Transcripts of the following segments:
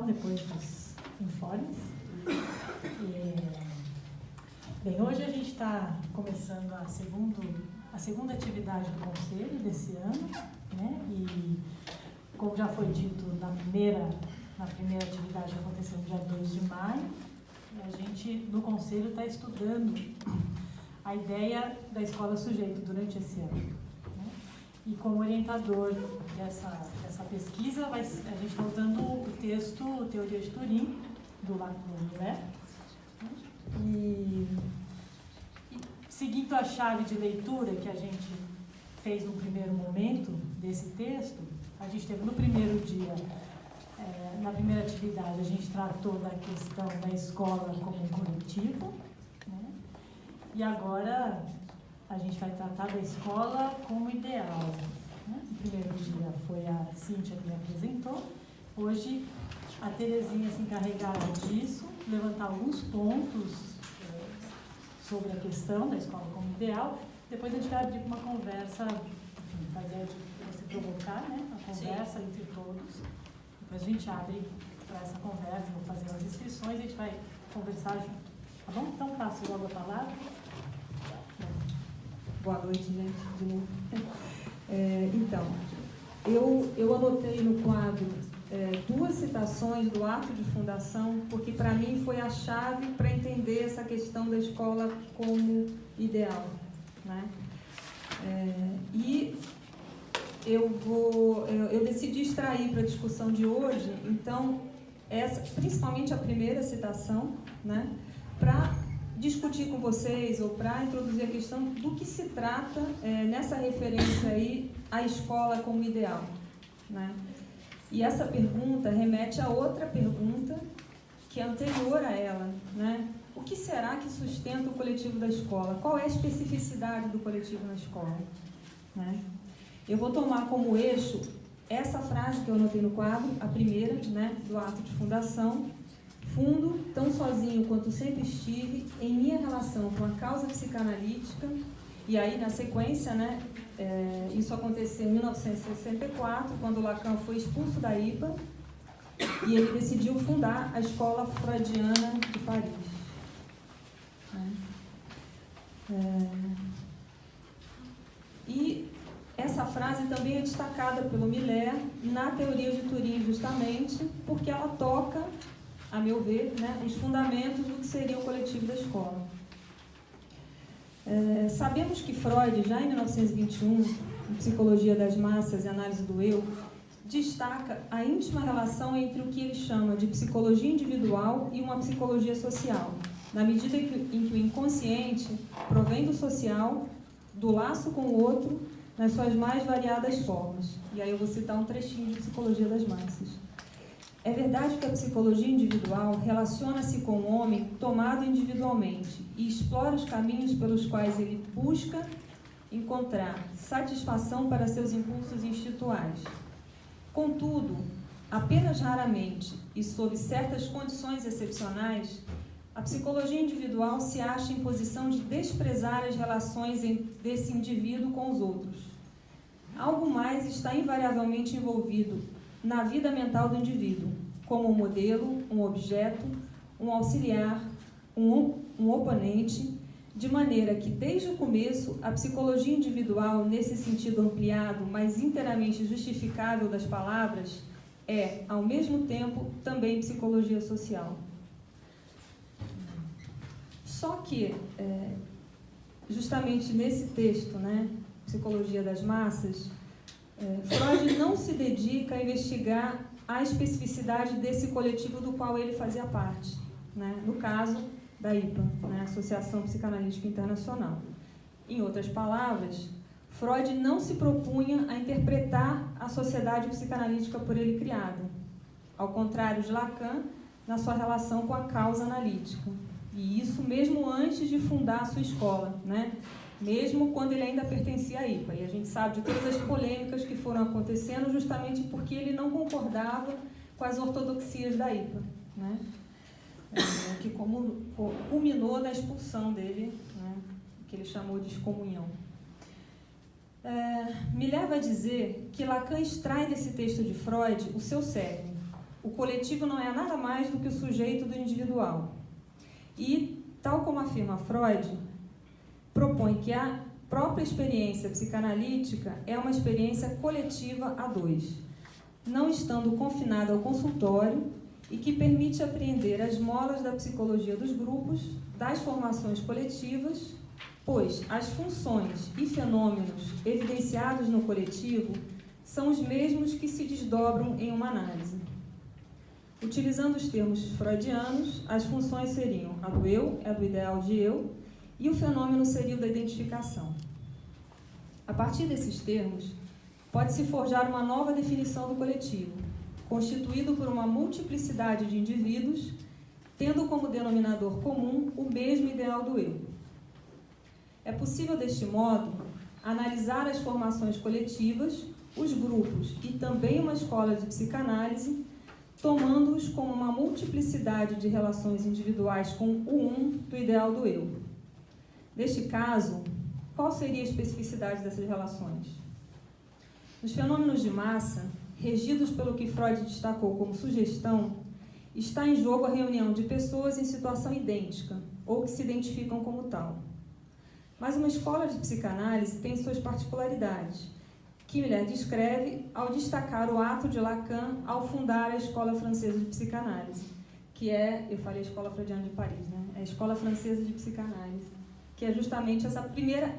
então, depois dos informes. Bem, hoje a gente está começando a segunda atividade do Conselho desse ano, né? E, como já foi dito, na primeira atividade que aconteceu no dia 2 de maio, a gente, no Conselho, está estudando a ideia da escola sujeito durante esse ano. Né? E como orientador dessa pesquisa, a gente está usando o texto Teoria de Turim, do Lacan, e seguindo a chave de leitura que a gente fez no primeiro momento desse texto, a gente teve no primeiro dia, na primeira atividade, a gente tratou da questão da escola como um coletivo, né? E agora a gente vai tratar da escola como ideal. Né? No primeiro dia foi a Cíntia que me apresentou, hoje a Terezinha se encarregará disso, levantar alguns pontos sobre a questão da escola como ideal. Depois a gente vai abrir uma conversa, enfim, fazer você provocar, né, a conversa entre todos. Depois a gente abre para essa conversa, vou fazer as inscrições e a gente vai conversar junto. Tá bom? Então passo logo a palavra. Boa noite, gente, de novo. Então, eu anotei no quadro duas citações do ato de fundação, porque para mim foi a chave para entender essa questão da escola como ideal. Né? E eu decidi extrair para a discussão de hoje, então, principalmente a primeira citação, né, para discutir com vocês ou para introduzir a questão do que se trata nessa referência aí à escola como ideal. Né? E essa pergunta remete a outra pergunta que é anterior a ela, né? O que será que sustenta o coletivo da escola? Qual é a especificidade do coletivo na escola? Né? Eu vou tomar como eixo essa frase que eu anotei no quadro, a primeira, né, do ato de fundação. Fundo, tão sozinho quanto sempre estive, em minha relação com a causa psicanalítica. E aí, na sequência, né, isso aconteceu em 1964, quando Lacan foi expulso da IPA, e ele decidiu fundar a Escola Freudiana de Paris. E essa frase também é destacada pelo Miller na Teoria de Turim, justamente porque ela toca, a meu ver, né, os fundamentos do que seria o coletivo da escola. Sabemos que Freud, já em 1921, em Psicologia das Massas e Análise do Eu, destaca a íntima relação entre o que ele chama de psicologia individual e uma psicologia social, na medida em que o inconsciente provém do social, do laço com o outro, nas suas mais variadas formas. E aí eu vou citar um trechinho de Psicologia das Massas. É verdade que a psicologia individual relaciona-se com o homem tomado individualmente e explora os caminhos pelos quais ele busca encontrar satisfação para seus impulsos instintuais. Contudo, apenas raramente e sob certas condições excepcionais, a psicologia individual se acha em posição de desprezar as relações desse indivíduo com os outros. Algo mais está invariavelmente envolvido na vida mental do indivíduo, como um modelo, um objeto, um auxiliar, um oponente, de maneira que, desde o começo, a psicologia individual, nesse sentido ampliado, mas inteiramente justificável das palavras, é, ao mesmo tempo, também psicologia social. Só que, justamente nesse texto, né, Psicologia das Massas, Freud não se dedica a investigar a especificidade desse coletivo do qual ele fazia parte, né, no caso da IPA, né, Associação Psicanalítica Internacional. Em outras palavras, Freud não se propunha a interpretar a sociedade psicanalítica por ele criada, ao contrário de Lacan, na sua relação com a causa analítica. E isso mesmo antes de fundar a sua escola, né? Mesmo quando ele ainda pertencia à IPA. E a gente sabe de todas as polêmicas que foram acontecendo justamente porque ele não concordava com as ortodoxias da IPA, né? Que culminou na expulsão dele, né? Que ele chamou de excomunhão. Me leva a dizer que Lacan extrai desse texto de Freud o seu cerne, o coletivo não é nada mais do que o sujeito do individual. E, tal como afirma Freud, propõe que a própria experiência psicanalítica é uma experiência coletiva a dois, não estando confinada ao consultório e que permite apreender as molas da psicologia dos grupos, das formações coletivas, pois as funções e fenômenos evidenciados no coletivo são os mesmos que se desdobram em uma análise. Utilizando os termos freudianos, as funções seriam a do eu, a do ideal de eu, e o fenômeno seria o da identificação. A partir desses termos, pode-se forjar uma nova definição do coletivo, constituído por uma multiplicidade de indivíduos, tendo como denominador comum o mesmo ideal do eu. É possível, deste modo, analisar as formações coletivas, os grupos e também uma escola de psicanálise, tomando-os como uma multiplicidade de relações individuais com o um do ideal do eu. Neste caso, qual seria a especificidade dessas relações? Nos fenômenos de massa, regidos pelo que Freud destacou como sugestão, está em jogo a reunião de pessoas em situação idêntica, ou que se identificam como tal. Mas uma escola de psicanálise tem suas particularidades, que Miller descreve ao destacar o ato de Lacan ao fundar a Escola Francesa de Psicanálise, que é, eu falei a Escola Freudiana de Paris, né? É a Escola Francesa de Psicanálise, que é justamente essa primeira...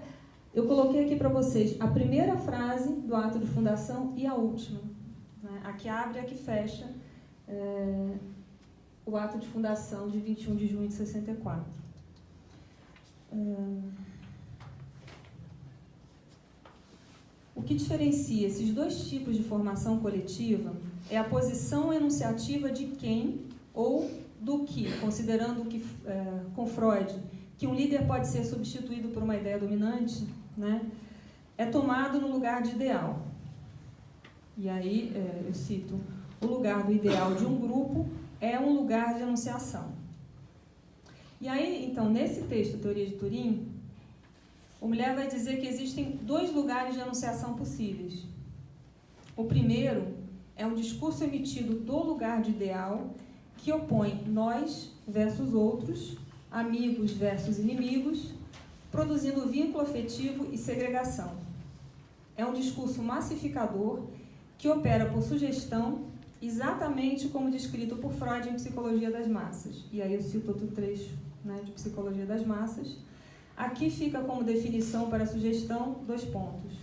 Eu coloquei aqui para vocês a primeira frase do ato de fundação e a última, né? A que abre e a que fecha o ato de fundação de 21 de junho de 64. O que diferencia esses dois tipos de formação coletiva é a posição enunciativa de quem ou do que, considerando que, com Freud, que um líder pode ser substituído por uma ideia dominante, né, é tomado no lugar de ideal. E aí, eu cito, o lugar do ideal de um grupo é um lugar de enunciação. E aí, então, nesse texto, Teoria de Turing, o Miller vai dizer que existem dois lugares de enunciação possíveis. O primeiro é um discurso emitido do lugar de ideal que opõe nós versus outros, amigos versus inimigos, produzindo vínculo afetivo e segregação. É um discurso massificador que opera por sugestão, exatamente como descrito por Freud em Psicologia das Massas. E aí eu cito outro trecho, né, de Psicologia das Massas. Aqui fica como definição para a sugestão, 2 pontos.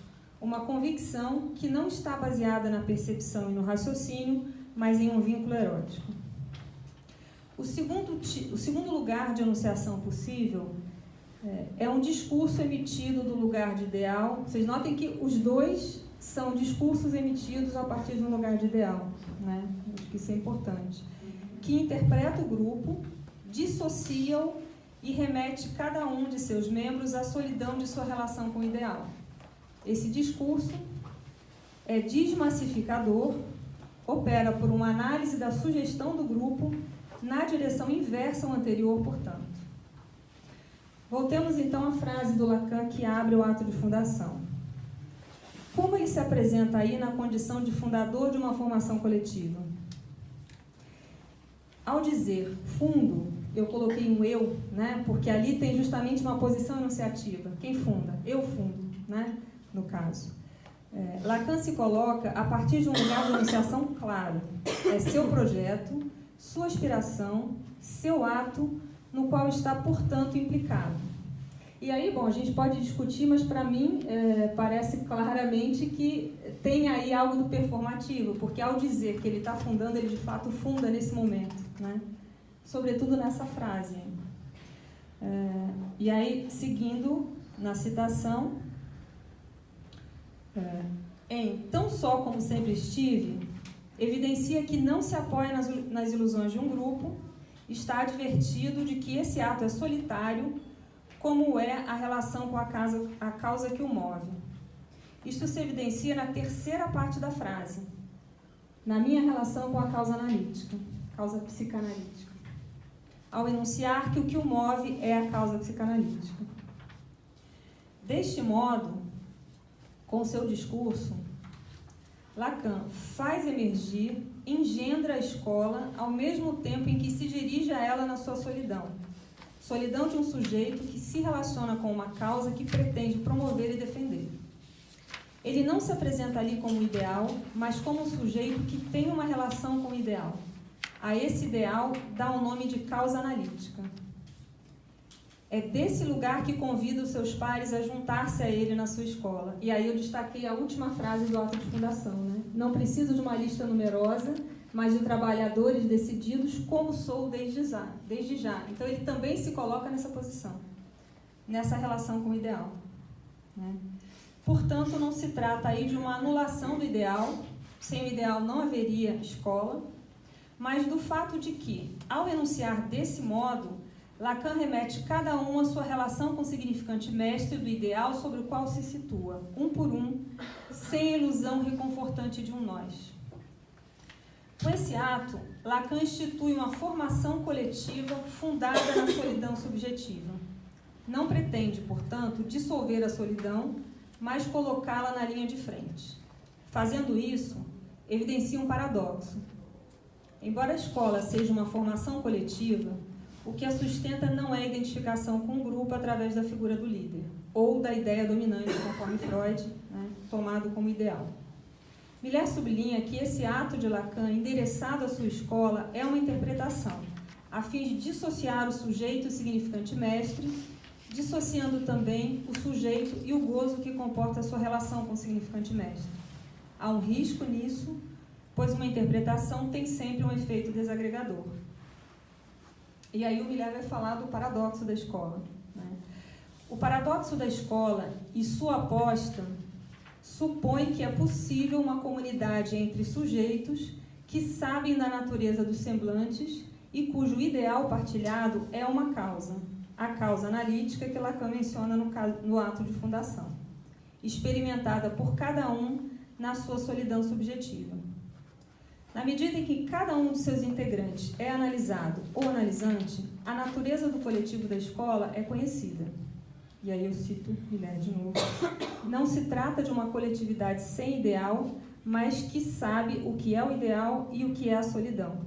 Uma convicção que não está baseada na percepção e no raciocínio, mas em um vínculo erótico. O segundo lugar de enunciação possível é um discurso emitido do lugar de ideal. Vocês notem que os dois são discursos emitidos a partir de um lugar de ideal, né? Acho que isso é importante. Que interpreta o grupo, dissocia-o e remete cada um de seus membros à solidão de sua relação com o ideal. Esse discurso é desmassificador, opera por uma análise da sugestão do grupo na direção inversa ao anterior, portanto. Voltemos então à frase do Lacan que abre o ato de fundação. Como ele se apresenta aí na condição de fundador de uma formação coletiva? Ao dizer fundo, eu coloquei um eu, né? Porque ali tem justamente uma posição enunciativa. Quem funda? Eu fundo, né? No caso. Lacan se coloca a partir de um lugar de enunciação claro. É seu projeto, sua aspiração, seu ato, no qual está, portanto, implicado. E aí, bom, a gente pode discutir, mas para mim parece claramente que tem aí algo do performativo, porque ao dizer que ele está fundando, ele de fato funda nesse momento, né? Sobretudo nessa frase. E aí, seguindo na citação, tão só como sempre estive, evidencia que não se apoia nas ilusões de um grupo, está advertido de que esse ato é solitário, como é a relação com a causa que o move. Isto se evidencia na terceira parte da frase, na minha relação com a causa analítica, causa psicanalítica, ao enunciar que o que o move é a causa psicanalítica. Deste modo, com seu discurso, Lacan faz emergir engendra a escola ao mesmo tempo em que se dirige a ela na sua solidão. Solidão de um sujeito que se relaciona com uma causa que pretende promover e defender. Ele não se apresenta ali como ideal, mas como um sujeito que tem uma relação com o ideal. A esse ideal dá o nome de causa analítica. É desse lugar que convida os seus pares a juntar-se a ele na sua escola. E aí eu destaquei a última frase do ato de fundação, né? Não preciso de uma lista numerosa, mas de trabalhadores decididos como sou desde já. Então ele também se coloca nessa posição, nessa relação com o ideal, né? Portanto, não se trata aí de uma anulação do ideal, sem o ideal não haveria escola, mas do fato de que, ao enunciar desse modo, Lacan remete cada um à sua relação com o significante mestre do ideal sobre o qual se situa, um por um, sem a ilusão reconfortante de um nós. Com esse ato, Lacan institui uma formação coletiva fundada na solidão subjetiva. Não pretende, portanto, dissolver a solidão, mas colocá-la na linha de frente. Fazendo isso, evidencia um paradoxo. Embora a escola seja uma formação coletiva, o que a sustenta não é a identificação com o grupo através da figura do líder, ou da ideia dominante, conforme Freud, né, tomado como ideal. Miller sublinha que esse ato de Lacan, endereçado à sua escola, é uma interpretação, a fim de dissociar o sujeito e o significante mestre, dissociando também o sujeito e o gozo que comporta a sua relação com o significante mestre. Há um risco nisso, pois uma interpretação tem sempre um efeito desagregador. E aí o Miller vai falar do paradoxo da escola, né? O paradoxo da escola e sua aposta supõe que é possível uma comunidade entre sujeitos que sabem da natureza dos semblantes e cujo ideal partilhado é uma causa, a causa analítica que Lacan menciona no ato de fundação, experimentada por cada um na sua solidão subjetiva. Na medida em que cada um dos seus integrantes é analisado ou analisante, a natureza do coletivo da escola é conhecida. E aí eu cito Miller de novo. Não se trata de uma coletividade sem ideal, mas que sabe o que é o ideal e o que é a solidão.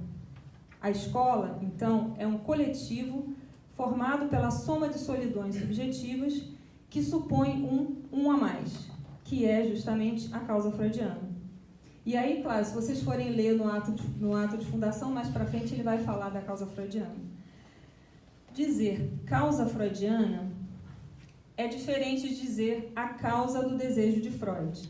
A escola, então, é um coletivo formado pela soma de solidões subjetivas que supõe um a mais, que é justamente a causa freudiana. E aí, claro, se vocês forem ler no ato de fundação, mais para frente ele vai falar da causa freudiana. Dizer causa freudiana é diferente de dizer a causa do desejo de Freud.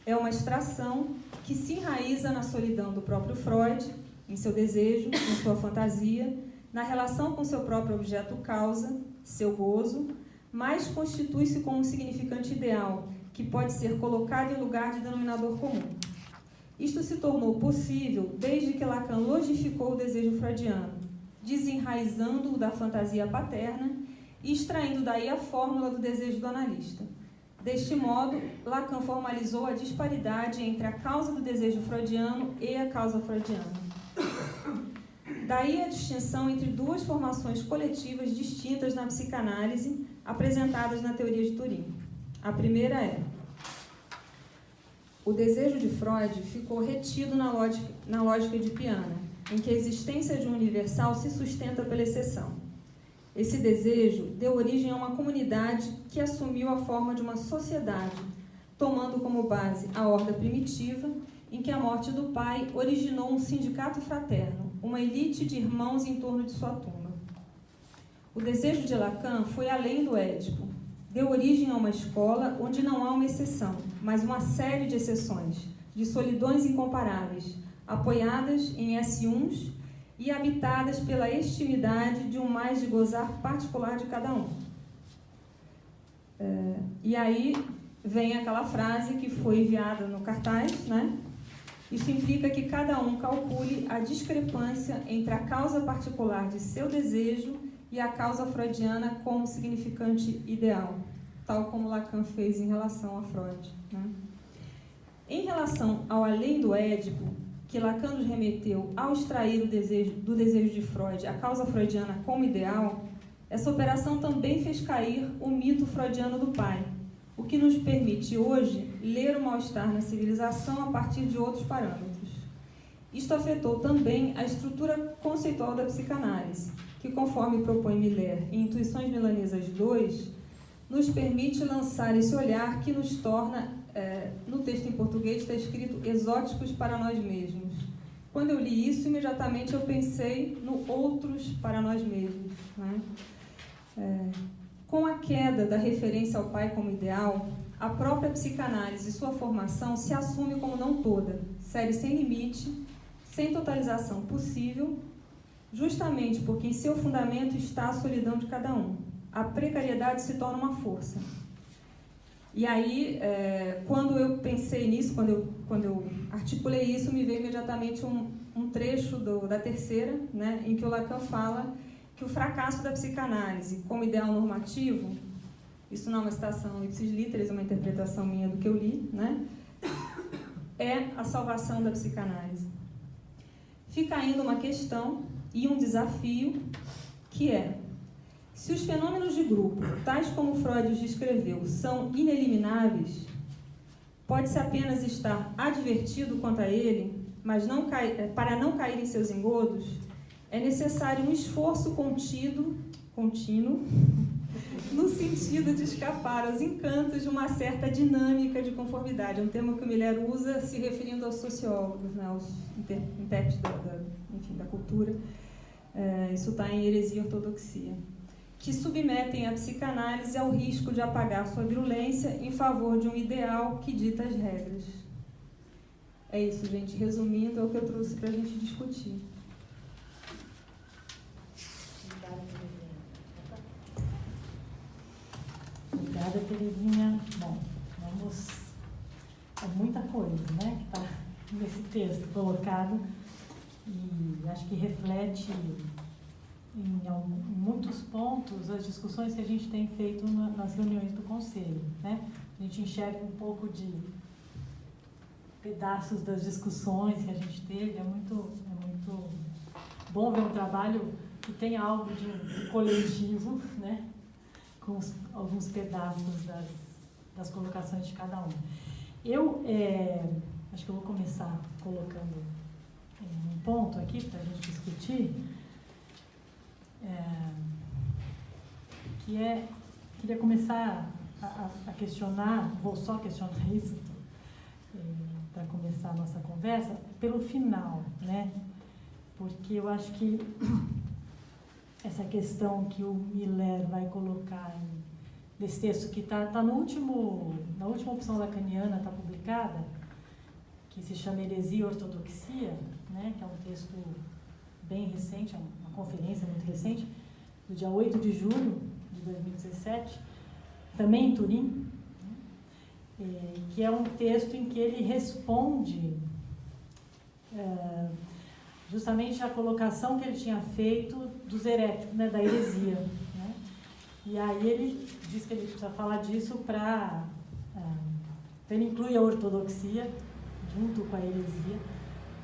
É uma extração que se enraiza na solidão do próprio Freud, em seu desejo, em sua fantasia, na relação com seu próprio objeto causa, seu gozo, mas constitui-se como um significante ideal, que pode ser colocado em lugar de denominador comum. Isto se tornou possível desde que Lacan logificou o desejo freudiano, desenraizando-o da fantasia paterna e extraindo daí a fórmula do desejo do analista. Deste modo, Lacan formalizou a disparidade entre a causa do desejo freudiano e a causa freudiana. Daí a distinção entre duas formações coletivas distintas na psicanálise apresentadas na teoria de Turing. A primeira é: o desejo de Freud ficou retido na lógica de Peano, em que a existência de um universal se sustenta pela exceção. Esse desejo deu origem a uma comunidade que assumiu a forma de uma sociedade, tomando como base a horda primitiva, em que a morte do pai originou um sindicato fraterno, uma elite de irmãos em torno de sua tumba. O desejo de Lacan foi além do Édipo. Deu origem a uma escola onde não há uma exceção, mas uma série de exceções, de solidões incomparáveis, apoiadas em S1s e habitadas pela extimidade de um mais de gozar particular de cada um. E aí vem aquela frase que foi enviada no cartaz, né? Isso implica que cada um calcule a discrepância entre a causa particular de seu desejo e a causa freudiana como significante ideal, tal como Lacan fez em relação a Freud, né? Em relação ao além do Édipo, que Lacan nos remeteu ao extrair do desejo de Freud a causa freudiana como ideal, essa operação também fez cair o mito freudiano do pai, o que nos permite hoje ler o mal-estar na civilização a partir de outros parâmetros. Isto afetou também a estrutura conceitual da psicanálise, que, conforme propõe Miller em Intuições Milanesas 2, nos permite lançar esse olhar que nos torna, no texto em português está escrito, exóticos para nós mesmos. Quando eu li isso, imediatamente eu pensei no outros para nós mesmos, né? Com a queda da referência ao pai como ideal, a própria psicanálise e sua formação se assume como não toda, série sem limite, sem totalização possível, justamente porque em seu fundamento está a solidão de cada um. A precariedade se torna uma força. E aí, quando eu pensei nisso, quando eu articulei isso, me veio imediatamente um trecho da terceira, né, em que o Lacan fala que o fracasso da psicanálise como ideal normativo, isso não é uma citação ipsis literis, é uma interpretação minha do que eu li, né, é a salvação da psicanálise. Fica ainda uma questão e um desafio, que é: se os fenômenos de grupo, tais como Freud os descreveu, são inelimináveis, pode-se apenas estar advertido quanto a ele, mas para não cair em seus engodos, é necessário um esforço contínuo, no sentido de escapar aos encantos de uma certa dinâmica de conformidade. É um termo que o Miller usa se referindo aos sociólogos, né, aos intérpretes da cultura. Isso está em Heresia e Ortodoxia, que submetem a psicanálise ao risco de apagar sua virulência em favor de um ideal que dita as regras. É isso, gente. Resumindo, é o que eu trouxe para a gente discutir. Obrigada, Terezinha. Bom, é muita coisa, né, que está nesse texto colocado, e acho que reflete em muitos pontos as discussões que a gente tem feito nas reuniões do Conselho, né? A gente enxerga um pouco de pedaços das discussões que a gente teve. É muito bom ver um trabalho que tem algo de coletivo, né? Com alguns pedaços das colocações de cada um. Eu acho que eu vou começar colocando um ponto aqui para a gente discutir, queria começar a questionar, vou só questionar isso, para começar a nossa conversa, pelo final, né? Porque eu acho que essa questão que o Miller vai colocar nesse texto, que está na última opção lacaniana, está publicada, que se chama Heresia e Ortodoxia, né, que é um texto bem recente, é uma conferência muito recente, do dia 8 de julho de 2017, também em Turim, né, que é um texto em que ele responde justamente a colocação que ele tinha feito dos heréticos, né, da heresia, né? E aí ele diz que ele precisa falar disso ele inclui a ortodoxia junto com a heresia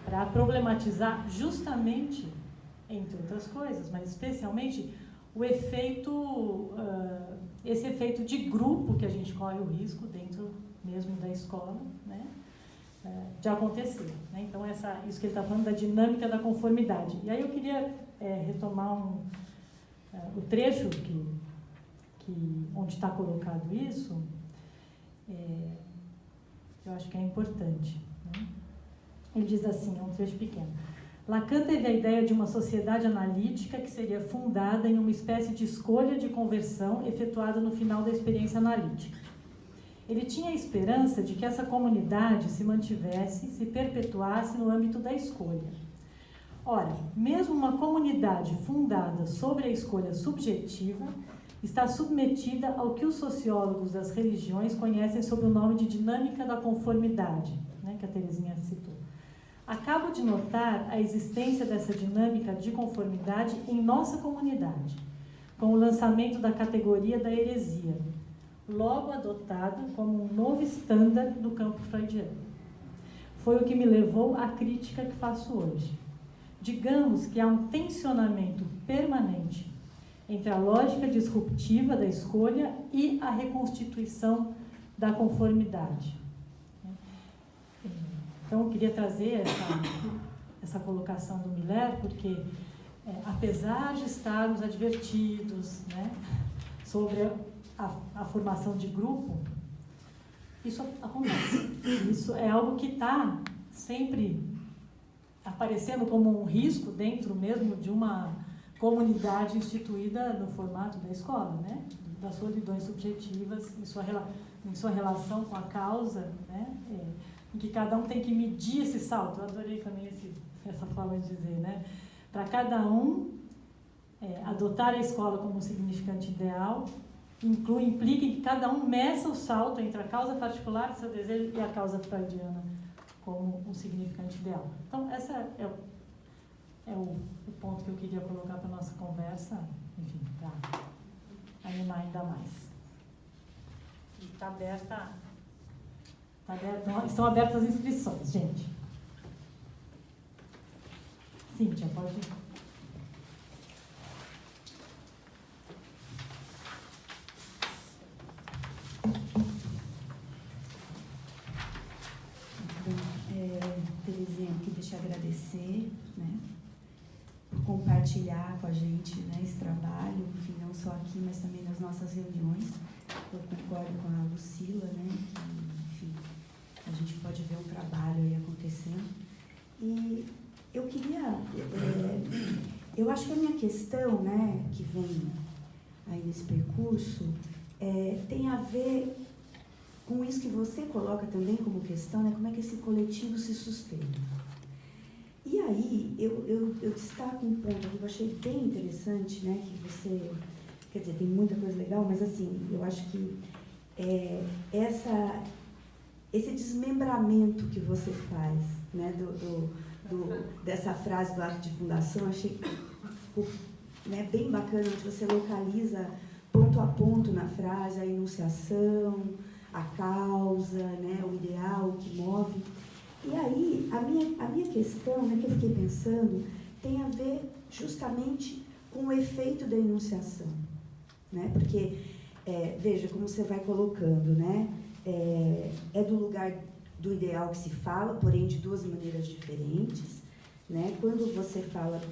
para problematizar justamente, entre outras coisas, mas especialmente o efeito, esse efeito de grupo que a gente corre o risco dentro mesmo da escola, né, de acontecer, né? Então, isso que ele está falando da dinâmica da conformidade. E aí eu queria retomar o trecho onde está colocado isso, eu acho que é importante, né? Ele diz assim, é um trecho pequeno. Lacan teve a ideia de uma sociedade analítica que seria fundada em uma espécie de escolha de conversão efetuada no final da experiência analítica. Ele tinha a esperança de que essa comunidade se mantivesse, se perpetuasse no âmbito da escolha. Ora, mesmo uma comunidade fundada sobre a escolha subjetiva está submetida ao que os sociólogos das religiões conhecem sob o nome de dinâmica da conformidade, né, que a Terezinha citou. Acabo de notar a existência dessa dinâmica de conformidade em nossa comunidade, com o lançamento da categoria da heresia, logo adotada como um novo estándar do campo freudiano. Foi o que me levou à crítica que faço hoje. Digamos que há um tensionamento permanente entre a lógica disruptiva da escolha e a reconstituição da conformidade. Então, eu queria trazer essa colocação do Miller, porque apesar de estarmos advertidos, né, sobre a formação de grupo, isso acontece. Isso é algo que está sempre aparecendo como um risco dentro mesmo de uma comunidade instituída no formato da escola, né? Das solidões subjetivas em sua relação com a causa, né? Em que cada um tem que medir esse salto. Eu adorei também essa forma de dizer, né? Para cada um adotar a escola como um significante ideal implica que cada um meça o salto entre a causa particular, seu desejo, e a causa freudiana como um significante ideal. Então, esse é o ponto que eu queria colocar para a nossa conversa, enfim, para animar ainda mais. E está aberta, estão abertas as inscrições, gente. Cíntia, pode ir. Terezinha, aqui deixa eu agradecer, né, por compartilhar com a gente, né, esse trabalho, enfim, não só aqui, mas também nas nossas reuniões. Eu concordo com a Lucila, né, que, enfim, a gente pode ver o trabalho aí acontecendo. E eu queria, eu acho que a minha questão, né, que vem aí nesse percurso, tem a ver com isso que você coloca também como questão, né, como é que esse coletivo se sustenta. E aí, eu destaco um ponto que eu achei bem interessante, né, que você, quer dizer, tem muita coisa legal, mas assim, eu acho que esse desmembramento que você faz, né, dessa frase do ato de fundação, achei que ficou, né, bem bacana, onde você localiza ponto a ponto na frase a enunciação, a causa, né, o ideal, o que move. E aí, a minha questão, né, que eu fiquei pensando, tem a ver justamente com o efeito da enunciação, né? Porque, veja como você vai colocando, né? É do lugar do ideal que se fala, porém de duas maneiras diferentes, né? Quando você fala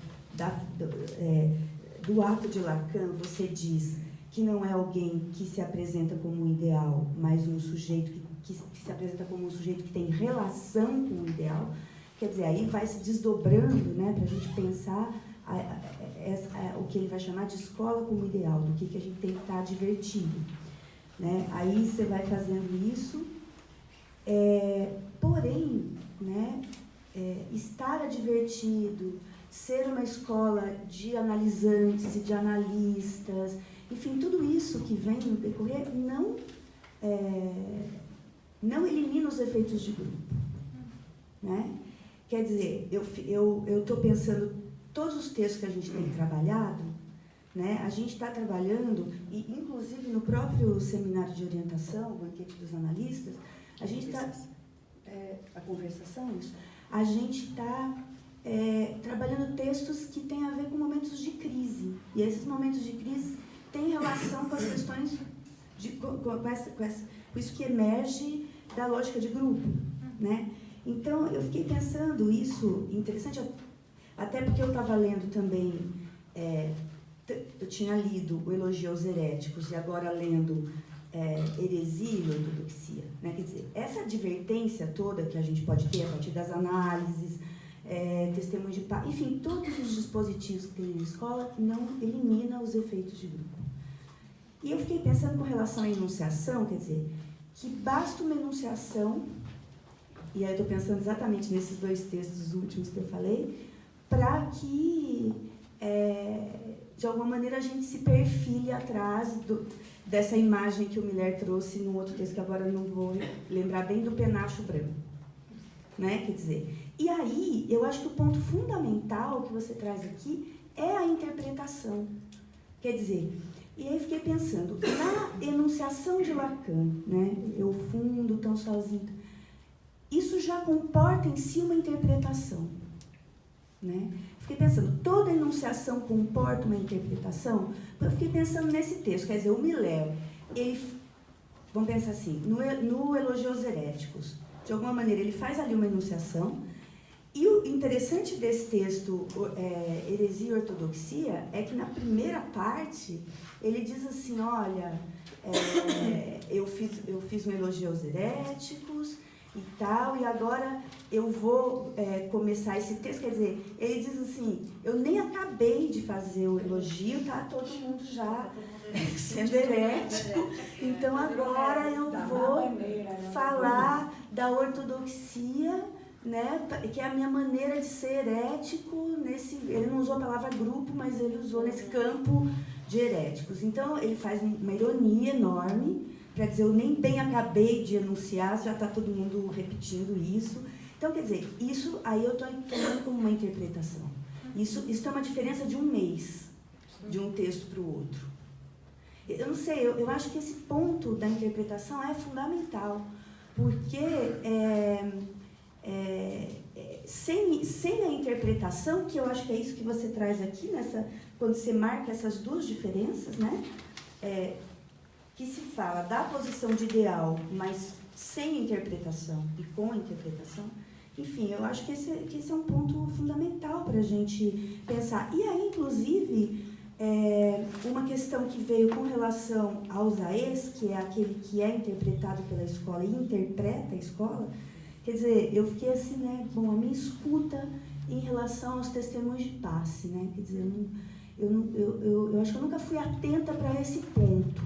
do ato de Lacan, você diz que não é alguém que se apresenta como um ideal, mas um sujeito que se apresenta como um sujeito que tem relação com o ideal. Quer dizer, aí vai se desdobrando, né, para a gente pensar o que ele vai chamar de escola como ideal, do que a gente tem que estar advertido. Né? Aí você vai fazendo isso, porém, né, estar advertido, ser uma escola de analisantes e de analistas, enfim, tudo isso que vem no decorrer não elimina os efeitos de grupo, né? Quer dizer, eu estou pensando, todos os textos que a gente tem trabalhado, né, a gente está trabalhando, e inclusive no próprio seminário de orientação, o banquete dos analistas, a gente está... a conversação, isso. A gente está trabalhando textos que têm a ver com momentos de crise, e esses momentos de crise têm relação com as questões, com isso que emerge da lógica de grupo, né? Então, eu fiquei pensando isso, interessante, até porque eu estava lendo também, eu tinha lido o Elogio aos Heréticos, e agora lendo Heresia e Ortodoxia, né? Quer dizer, essa advertência toda que a gente pode ter a partir das análises, testemunho de paz, enfim, todos os dispositivos que tem na escola não elimina os efeitos de grupo. E eu fiquei pensando com relação à enunciação, quer dizer, que basta uma enunciação, e aí eu estou pensando exatamente nesses dois textos últimos que eu falei, para que, de alguma maneira, a gente se perfile atrás dessa imagem que o Miller trouxe num outro texto, que agora eu não vou lembrar bem, do penacho branco. Né? Quer dizer, e aí, eu acho que o ponto fundamental que você traz aqui é a interpretação. Quer dizer, e aí fiquei pensando, na enunciação de Lacan, né, eu fundo tão sozinho, isso já comporta em si uma interpretação. Né? Fiquei pensando, toda enunciação comporta uma interpretação? Eu fiquei pensando nesse texto, quer dizer, o Miller, vamos pensar assim, no Elogio aos Heréticos, de alguma maneira ele faz ali uma enunciação, E o interessante desse texto, Heresia e Ortodoxia, é que na primeira parte ele diz assim, olha, eu fiz um elogio aos heréticos e tal, e agora eu vou começar esse texto, quer dizer, ele diz assim, eu nem acabei de fazer o elogio, tá todo mundo já sendo herético, então agora eu vou falar da ortodoxia, né, que é a minha maneira de ser herético, ele não usou a palavra grupo, mas ele usou nesse campo de heréticos. Então, ele faz uma ironia enorme, para dizer, eu nem bem acabei de enunciar, já está todo mundo repetindo isso. Então, quer dizer, isso aí eu estou tomando como uma interpretação. Isso é uma diferença de um mês, de um texto para o outro. Eu não sei, eu acho que esse ponto da interpretação é fundamental, porque sem a interpretação, que eu acho que é isso que você traz aqui, quando você marca essas duas diferenças, né? Que se fala da posição de ideal, mas sem interpretação e com a interpretação. Enfim, eu acho que esse é um ponto fundamental para a gente pensar. E aí, inclusive, uma questão que veio com relação aos AEs, que é aquele que é interpretado pela escola e interpreta a escola. Quer dizer, eu fiquei assim, né, bom, a minha escuta em relação aos testemunhos de passe, né, quer dizer, eu acho que eu nunca fui atenta para esse ponto,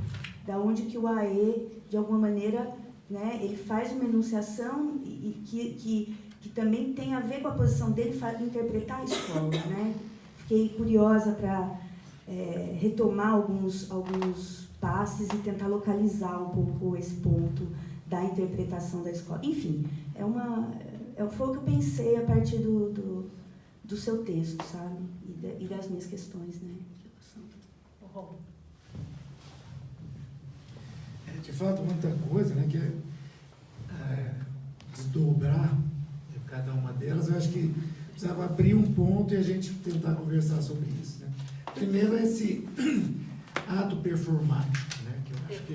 da onde que o AE, de alguma maneira, né, ele faz uma enunciação e que também tem a ver com a posição dele interpretar a escola, né. Fiquei curiosa para retomar alguns passes e tentar localizar um pouco esse ponto da interpretação da escola. Enfim, foi o que eu pensei a partir do seu texto, sabe? E das minhas questões, né? De fato, muita coisa, né? Que desdobrar cada uma delas. Eu acho que precisava abrir um ponto e a gente tentar conversar sobre isso, né? Primeiro, esse ato performático, né? Que eu acho que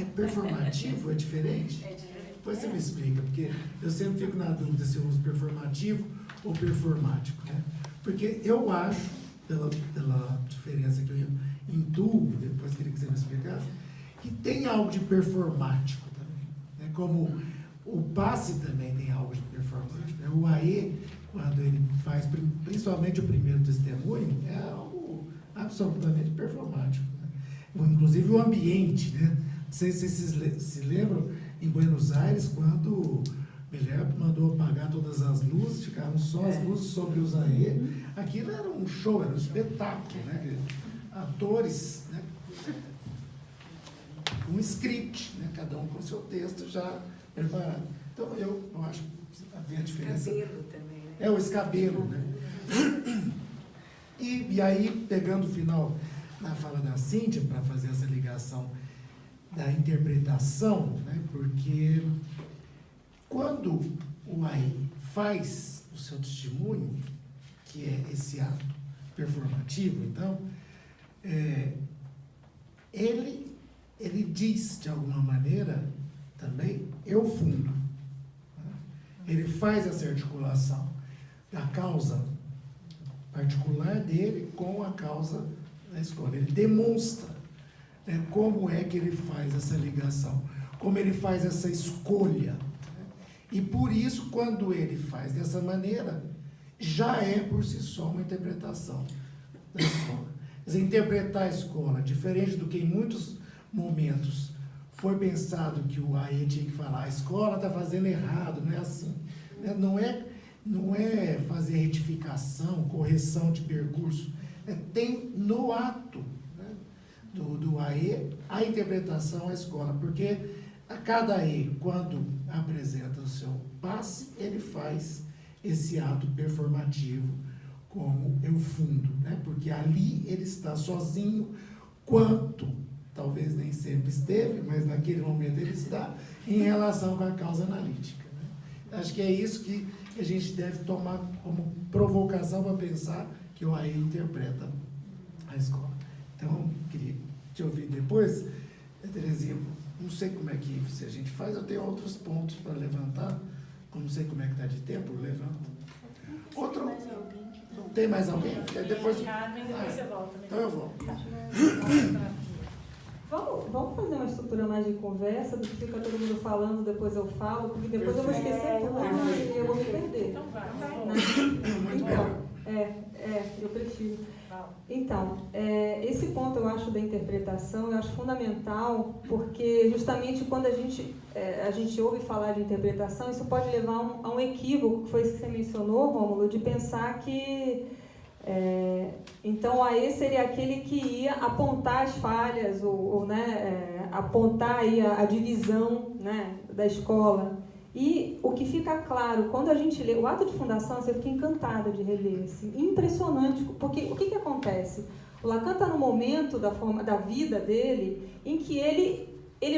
é performativo, é diferente? É diferente. Depois você me explica, porque eu sempre fico na dúvida se eu uso performativo ou performático, né? Porque eu acho, pela diferença que eu intuo, depois queria que você me explicasse, que tem algo de performático também, né? Como o passe também tem algo de performático, né? O AE, quando ele faz principalmente o primeiro testemunho, é algo absolutamente performático, né? Inclusive o ambiente, né? Não sei se vocês se lembram, em Buenos Aires, quando Belher mandou apagar todas as luzes, ficaram só as luzes sobre os AE. Aquilo era um show, era um espetáculo, né? Atores, né? Um script, né? Cada um com o seu texto já preparado. Então, eu acho que havia a diferença. O escabelo também, né? O escabelo, né? E aí, pegando o final na fala da Cíntia, para fazer essa ligação da interpretação, né? Porque quando o AE faz o seu testemunho, que é esse ato performativo, então, ele diz, de alguma maneira, também, eu fundo. Né? Ele faz essa articulação da causa particular dele com a causa da escola. Ele demonstra, né, como é que ele faz essa ligação, como ele faz essa escolha. Né? E por isso, quando ele faz dessa maneira, já é por si só uma interpretação da escola. Quer dizer, interpretar a escola, diferente do que em muitos momentos foi pensado que o AE tinha que falar, a escola está fazendo errado, não é assim. Né? Não é fazer retificação, correção de percurso. Tem no ato, né, do AE a interpretação à escola, porque a cada AE, quando apresenta o seu passe, ele faz esse ato performativo como eu fundo, né? Porque ali ele está sozinho, quanto, talvez nem sempre esteve, mas naquele momento ele está, em relação com a causa analítica. Né? Acho que é isso que a gente deve tomar como provocação para pensar que o AE interpreta a escola. Então, queria te ouvir depois. Terezinha, não sei como é que se a gente faz, eu tenho outros pontos para levantar, Não sei como é que está de tempo, levando. Outro. Tem mais alguém? Depois. Carmen, depois você volta. Então eu vou. Vamos fazer uma estrutura mais de conversa, do que fica todo mundo falando, depois eu falo, porque depois eu vou esquecer tudo e eu vou me perder. Então vai. Eu prefiro. Então, esse ponto eu acho da interpretação, eu acho fundamental, porque justamente quando a gente ouve falar de interpretação, isso pode levar a um equívoco, que foi isso que você mencionou, Rômulo, de pensar que então o AE seria aquele que ia apontar as falhas, apontar aí a divisão, né, da escola. E o que fica claro, quando a gente lê o ato de fundação, você fica encantada de reler, assim, impressionante, porque o que acontece? O Lacan está no momento da vida dele em que ele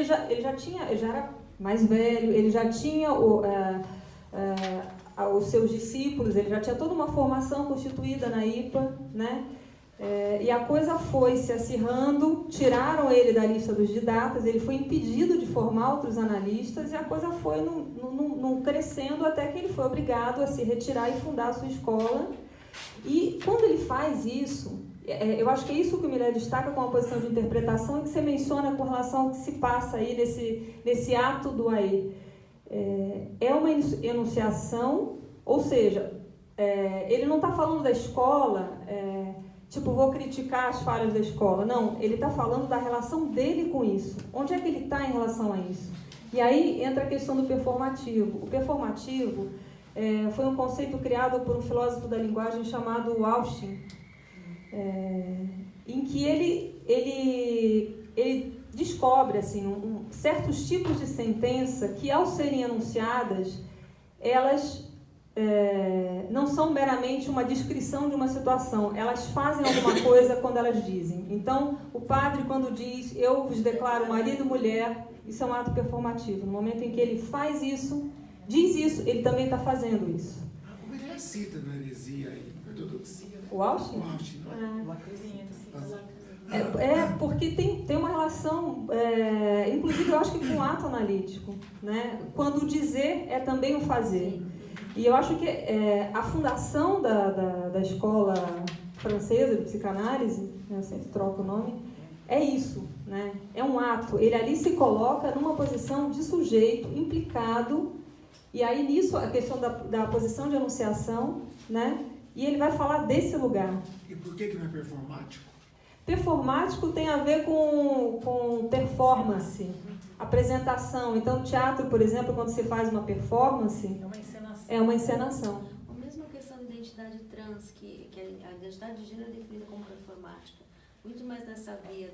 já era mais velho, ele já tinha os seus discípulos, ele já tinha toda uma formação constituída na IPA, né? E a coisa foi se acirrando, tiraram ele da lista dos didatas, ele foi impedido de formar outros analistas e a coisa foi num crescendo até que ele foi obrigado a se retirar e fundar a sua escola. E quando ele faz isso, eu acho que é isso que o Millet destaca com a posição de interpretação e que você menciona com relação ao que se passa aí nesse ato do AE. É uma enunciação, ou seja, ele não está falando da escola, vou criticar as falhas da escola. Não, ele está falando da relação dele com isso. Onde é que ele está em relação a isso? E aí entra a questão do performativo. O performativo foi um conceito criado por um filósofo da linguagem chamado Austin, em que ele descobre assim, certos tipos de sentença que, ao serem enunciadas, elas não são meramente uma descrição de uma situação, elas fazem alguma coisa quando elas dizem. Então, o padre, quando diz, eu vos declaro marido e mulher, isso é um ato performativo. No momento em que ele faz isso, diz isso, ele também está fazendo isso. O Millet cita na heresia aí, ortodoxia, né? O Austin? O Austin, porque tem uma relação, inclusive eu acho que com o ato analítico, né? Quando o dizer é também o fazer. E eu acho que a fundação da escola francesa de psicanálise, né, eu sempre troco o nome, é isso, né? É um ato. Ele ali se coloca numa posição de sujeito implicado, e aí nisso a questão da posição de enunciação, né? E ele vai falar desse lugar. E por que não é performático? Performático tem a ver com performance, apresentação. Então, no teatro, por exemplo, quando você faz uma performance, é uma encenação. A mesma questão da identidade trans, que a identidade de gênero é definida como performática. Muito mais nessa via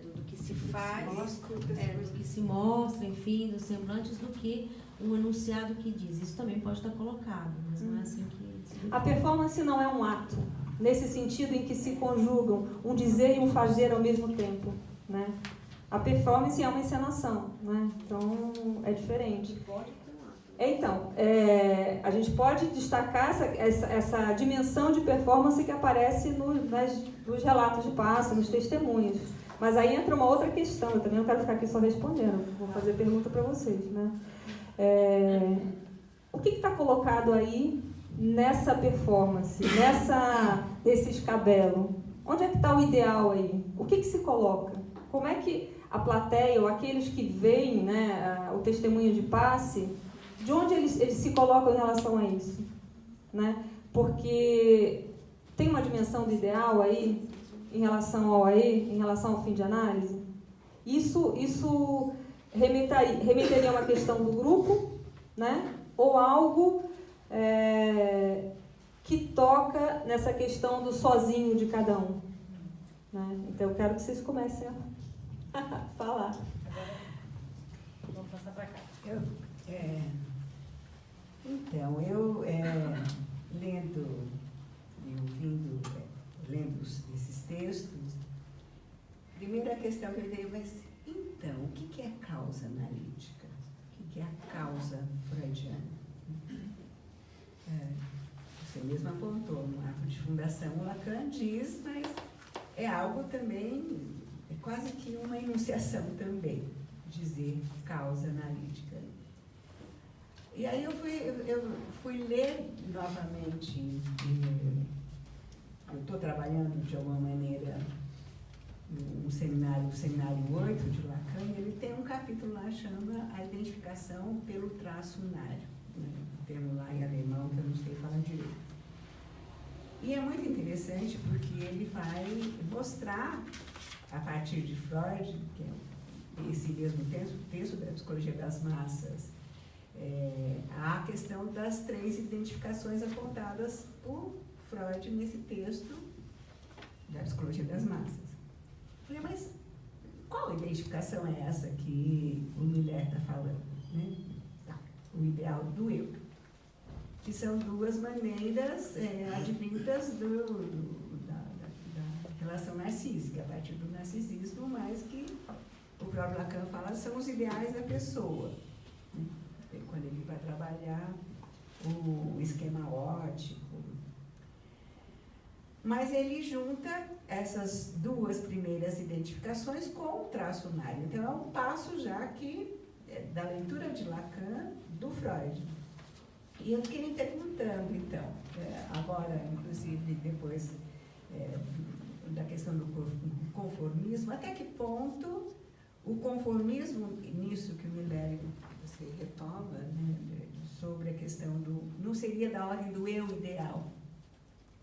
do que se faz, do que se mostra, enfim, dos semblantes, do que um enunciado que diz. Isso também pode estar colocado, mas não é assim que... A performance não é um ato, nesse sentido em que se conjugam um dizer e um fazer ao mesmo tempo, né? A performance é uma encenação, né? Então, é diferente. Então, a gente pode destacar essa dimensão de performance que aparece nos relatos de passo, nos testemunhos. Mas aí entra uma outra questão, eu também não quero ficar aqui só respondendo, vou fazer pergunta para vocês, né? O que está colocado aí nessa performance, nesse escabelo? Onde é que está o ideal aí? O que se coloca? Como é que a plateia, ou aqueles que veem, né, o testemunho de passe, de onde eles se colocam em relação a isso? Né? Porque tem uma dimensão do ideal aí, em relação ao AE, em relação ao fim de análise? Isso remeteria a uma questão do grupo, né? Ou algo que toca nessa questão do sozinho de cada um. Né? Então, eu quero que vocês comecem a falar. Vamos passar para cá. Então, eu lendo e ouvindo, lendo esses textos, a primeira questão que eu veio vai ser, então, o que é causa analítica? O que é a causa freudiana? Você mesmo apontou no ato de fundação, o Lacan diz, mas é algo também, é quase que uma enunciação também, dizer causa analítica. E aí eu fui ler novamente, eu estou trabalhando de alguma maneira no seminário 8 de Lacan, e ele tem um capítulo lá que chama A Identificação pelo Traço Unário, né? Um termo lá em alemão que eu não sei falar direito. E é muito interessante porque ele vai mostrar, a partir de Freud, que é esse mesmo texto da Psicologia das Massas, a questão das 3 identificações apontadas por Freud nesse texto da Psicologia das Massas. Falei, mas qual identificação é essa que o Miller está falando? Né? Tá, o ideal do eu. Que são 2 maneiras advindas da relação narcísica, a partir do narcisismo, mas que o próprio Lacan fala são os ideais da pessoa. Né? Quando ele vai trabalhar o esquema ótico. Mas ele junta essas 2 primeiras identificações com o traço unário. Então, é um passo já que da leitura de Lacan, do Freud. E eu fiquei me perguntando, então, agora, inclusive, depois da questão do conformismo, até que ponto o conformismo, nisso que o Miller você retoma, né, sobre a questão do... não seria da ordem do eu ideal.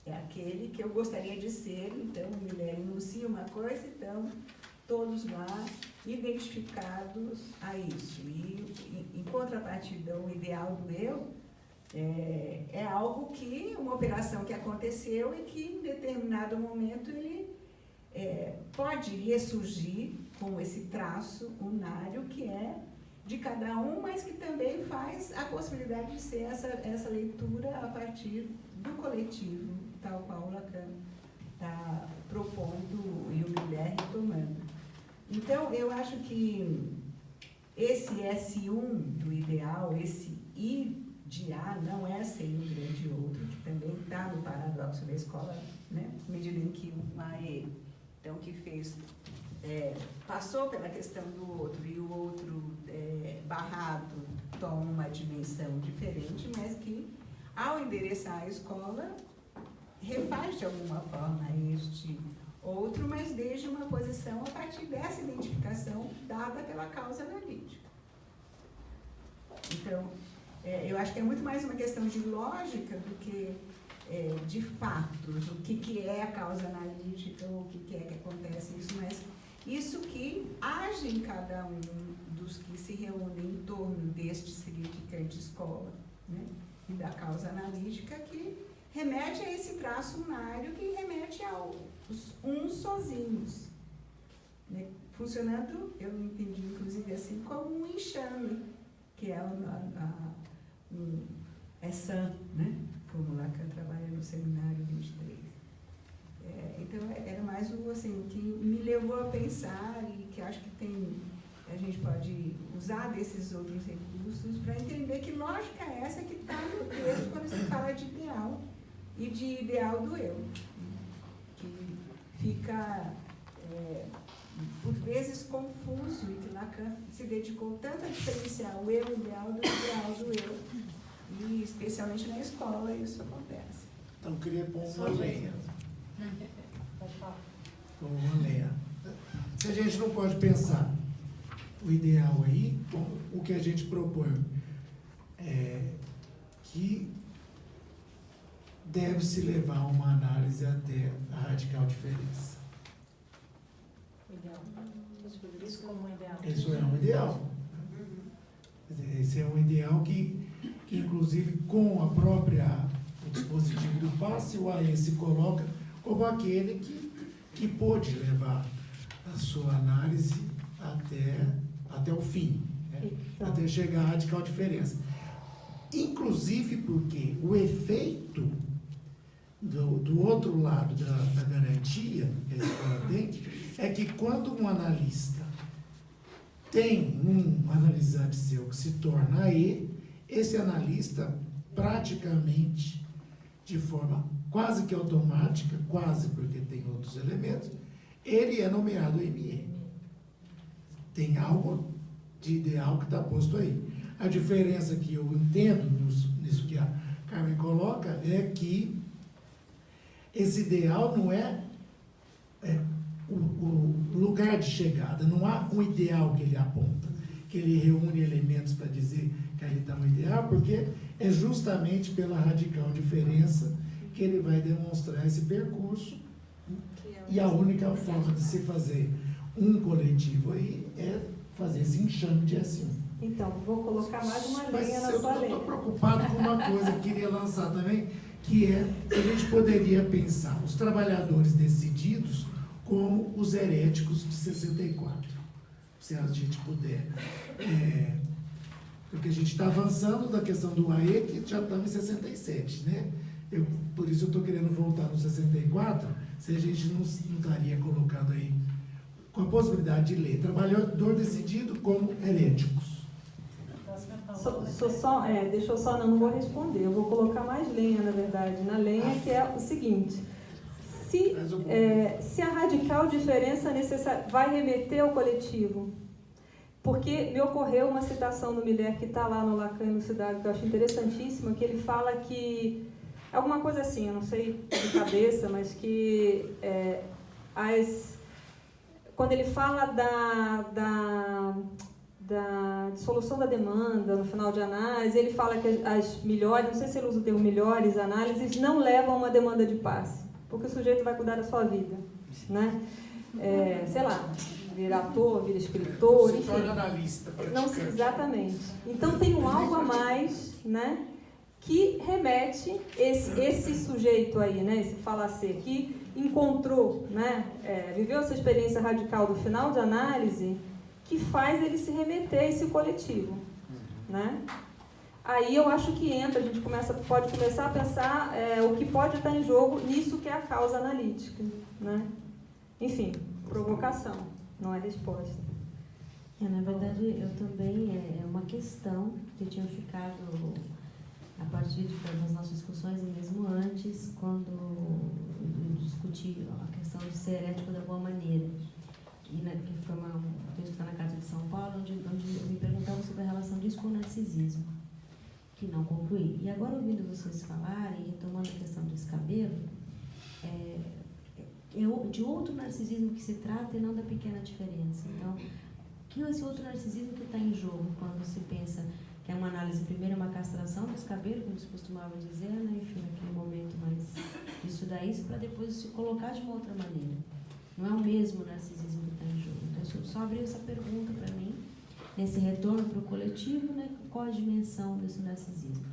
É aquele que eu gostaria de ser, então o Miller enuncia uma coisa, então todos lá identificados a isso. E em contrapartida, o ideal do eu é algo que, uma operação que aconteceu e que em determinado momento ele pode ressurgir com esse traço unário que é de cada um, mas que também faz a possibilidade de ser essa leitura a partir do coletivo, tal qual o Lacan está propondo e o Miller retomando. Então, eu acho que esse S1 do ideal, esse I de A, não é sem um grande outro, que também está no paradoxo da escola, né? À medida em que o Mae, então, que fez, passou pela questão do outro, e o outro barrado toma uma dimensão diferente, mas que, ao endereçar a escola, refaz de alguma forma este outro, mas desde uma posição a partir dessa identificação dada pela causa analítica. Então, eu acho que é muito mais uma questão de lógica do que de fatos, o que é a causa analítica, ou o que é que acontece isso, mas isso que age em cada um dos que se reúnem em torno deste significante escola, né? E da causa analítica, que remete a esse traço unário, que remete aos uns sozinhos, né? Funcionando, eu entendi inclusive assim, como um enxame, que é essa, né? Como Lacan trabalha no seminário 23. Então, era mais assim, que me levou a pensar e que acho que a gente pode usar desses outros recursos para entender que lógica é essa que está no texto quando se fala de ideal e de ideal do eu, que fica, por vezes, confuso, e que Lacan se dedicou tanto a diferenciar o eu ideal do ideal do eu, e especialmente na escola isso acontece. Então, eu queria pôr uma lenha. Pode falar. Pôr uma lenha. Se a gente não pode pensar o ideal aí, o que a gente propõe é que deve-se levar uma análise até a radical diferença. Ideal. Isso como ideal. Isso é um ideal. Esse é um ideal que inclusive, com o dispositivo do passe, o AE se coloca como aquele que pôde levar a sua análise até o fim, né? Então, até chegar à radical diferença. Inclusive porque o efeito do outro lado da garantia que a escola tem é que quando um analista tem um analisante seu que se torna AE, esse analista praticamente, de forma quase que automática, quase porque tem outros elementos, ele é nomeado ME. Tem algo de ideal que está posto aí. a diferença que eu entendo nisso que a Carmen coloca é que esse ideal não é o lugar de chegada, não há um ideal que ele aponta, que ele reúne elementos para dizer que ali está um ideal, porque é justamente pela radical diferença que ele vai demonstrar esse percurso, e a única forma de se fazer um coletivo aí é fazer esse enxame de S1. Então, vou colocar mais uma lenha na eu sua lenha. estou preocupado com uma coisa que queria lançar também, que é que a gente poderia pensar os trabalhadores decididos como os heréticos de 64. Se a gente puder. Porque a gente está avançando da questão do AE, que já estamos em 67, né? Por isso eu estou querendo voltar no 64, se a gente não estaria colocado aí com a possibilidade de ler trabalhador decidido como heréticos. Deixa eu só, não vou responder, eu vou colocar mais lenha, na verdade, na lenha, que é o seguinte: se a radical diferença necessária vai remeter ao coletivo, porque me ocorreu uma citação do Miller que está lá no Lacan e no Cidade, que eu acho interessantíssima, que ele fala que, alguma coisa assim, eu não sei de cabeça, mas que quando ele fala da dissolução da demanda, no final de análise, ele fala que as melhores, não sei se ele usa o termo melhores análises, não levam a uma demanda de passe, porque o sujeito vai cuidar da sua vida, né? Sei lá, vira ator, vira escritor, enfim. Se torna analista, praticante. Não, exatamente. Então tem um algo a mais, né, que remete esse sujeito aí, né, esse falacer, que encontrou, né, viveu essa experiência radical do final de análise, que faz ele se remeter a esse coletivo, né? Aí eu acho que a gente pode começar a pensar o que pode estar em jogo nisso que é a causa analítica, né? Enfim, provocação, não é resposta. Na verdade, eu também, é uma questão que eu tinha ficado, a partir das nossas discussões, e mesmo antes, quando eu discuti a questão de ser herético da boa maneira. Que foi um texto que está na Carta de São Paulo, onde me perguntavam sobre a relação disso com o narcisismo, que não concluí. E agora, ouvindo vocês falarem, retomando a questão do escabelo, é de outro narcisismo que se trata e não da pequena diferença. Então, que é esse outro narcisismo que está em jogo quando se pensa que é uma análise, primeiro, uma castração do escabelo, como se costumava dizer, né? Enfim, naquele momento, mas estudar isso para depois se colocar de uma outra maneira. Não é o mesmo narcisismo que está em jogo. Então, só abriu essa pergunta para mim, nesse retorno para o coletivo, né, qual a dimensão desse narcisismo.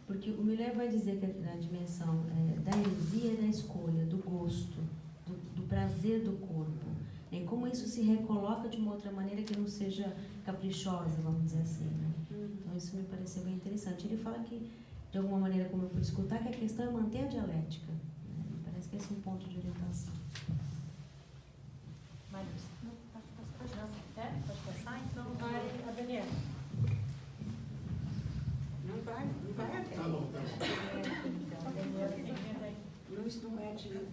Porque o Miller vai dizer que a dimensão da heresia é da escolha, do gosto, do prazer do corpo. E como isso se recoloca de uma outra maneira que não seja caprichosa, vamos dizer assim. Né? Então, isso me pareceu bem interessante. Ele fala que, de alguma maneira, como eu pude escutar, que a questão é manter a dialética. Né? Me parece que esse é um ponto de orientação. Pode passar? Então vai a Daniela. Não vai até. Tá bom.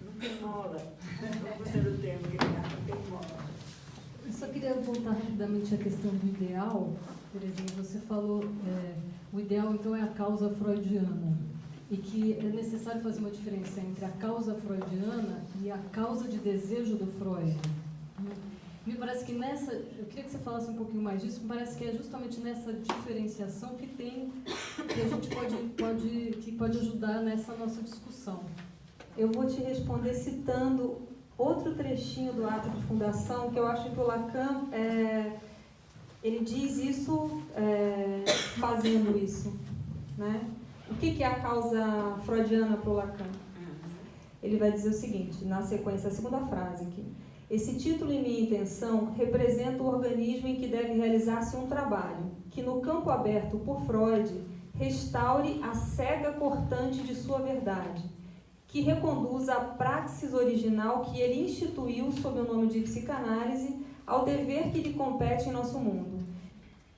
Não tem mola. Não gostei do termo, não tem mola. Eu só queria voltar rapidamente à questão do ideal. Por exemplo, você falou, o ideal então é a causa freudiana, e que é necessário fazer uma diferença entre a causa freudiana e a causa de desejo do Freud. Me parece que eu queria que você falasse um pouquinho mais disso, me parece que é justamente nessa diferenciação que a gente pode ajudar nessa nossa discussão. Eu vou te responder citando outro trechinho do ato de fundação, que eu acho que o Lacan, ele diz isso fazendo isso, né? O que é a causa freudiana para o Lacan? Ele vai dizer o seguinte, na sequência, a segunda frase aqui. Esse título em minha intenção representa o organismo em que deve realizar-se um trabalho, que no campo aberto por Freud, restaure a cega cortante de sua verdade, que reconduza a praxis original que ele instituiu sob o nome de psicanálise ao dever que lhe compete em nosso mundo,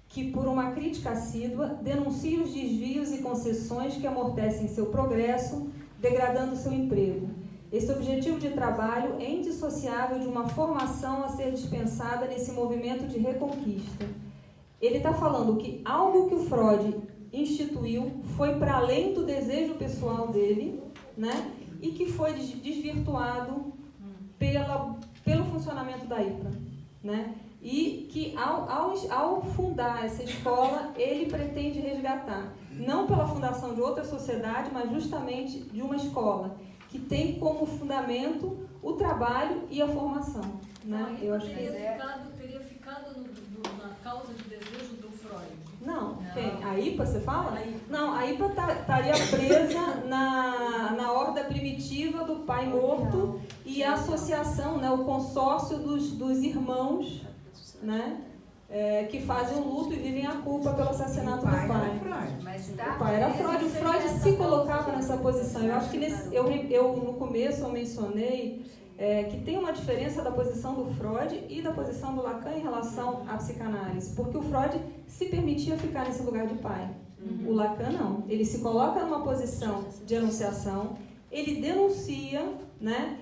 que por uma crítica assídua denuncie os desvios e concessões que amortecem seu progresso, degradando seu emprego. Esse objetivo de trabalho é indissociável de uma formação a ser dispensada nesse movimento de reconquista. ele está falando que algo que o Freud instituiu foi para além do desejo pessoal dele, né? E que foi desvirtuado pelo funcionamento da IPA, né? E que ao fundar essa escola, ele pretende resgatar, não pela fundação de outra sociedade, mas justamente de uma escola que tem como fundamento o trabalho e a formação, né? Eu acho que teria ficado na causa de desejo do Freud. Não, quem? A IPA, você fala? Não, a IPA estaria presa na horda primitiva do pai morto e a associação, né, o consórcio dos irmãos, né, que fazem o luto e vivem a culpa pelo assassinato do pai. O pai era Freud. O Freud se colocava nessa posição. Eu acho que eu no começo eu mencionei que tem uma diferença da posição do Freud e da posição do Lacan em relação à psicanálise, porque o Freud se permitia ficar nesse lugar de pai. O Lacan não. Ele se coloca numa posição de enunciação, ele denuncia, né,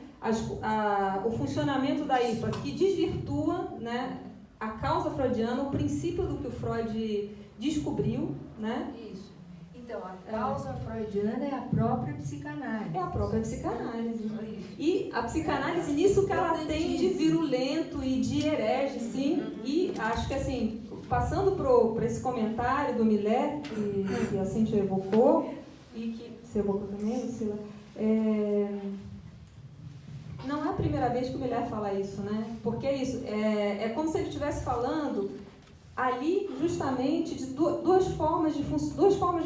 o funcionamento da IPA, que desvirtua, né, a causa freudiana, o princípio do que o Freud descobriu, né? Isso. Então, a causa freudiana é a própria psicanálise. É a própria psicanálise. E a psicanálise, nisso que ela tem de virulento e de herege, sim. E acho que, assim, passando para esse comentário do Miller, que a Cíntia evocou, e que você evocou também, Lucila, não é a primeira vez que o Miller fala isso, né? Porque é isso, é como se ele estivesse falando ali justamente de duas formas de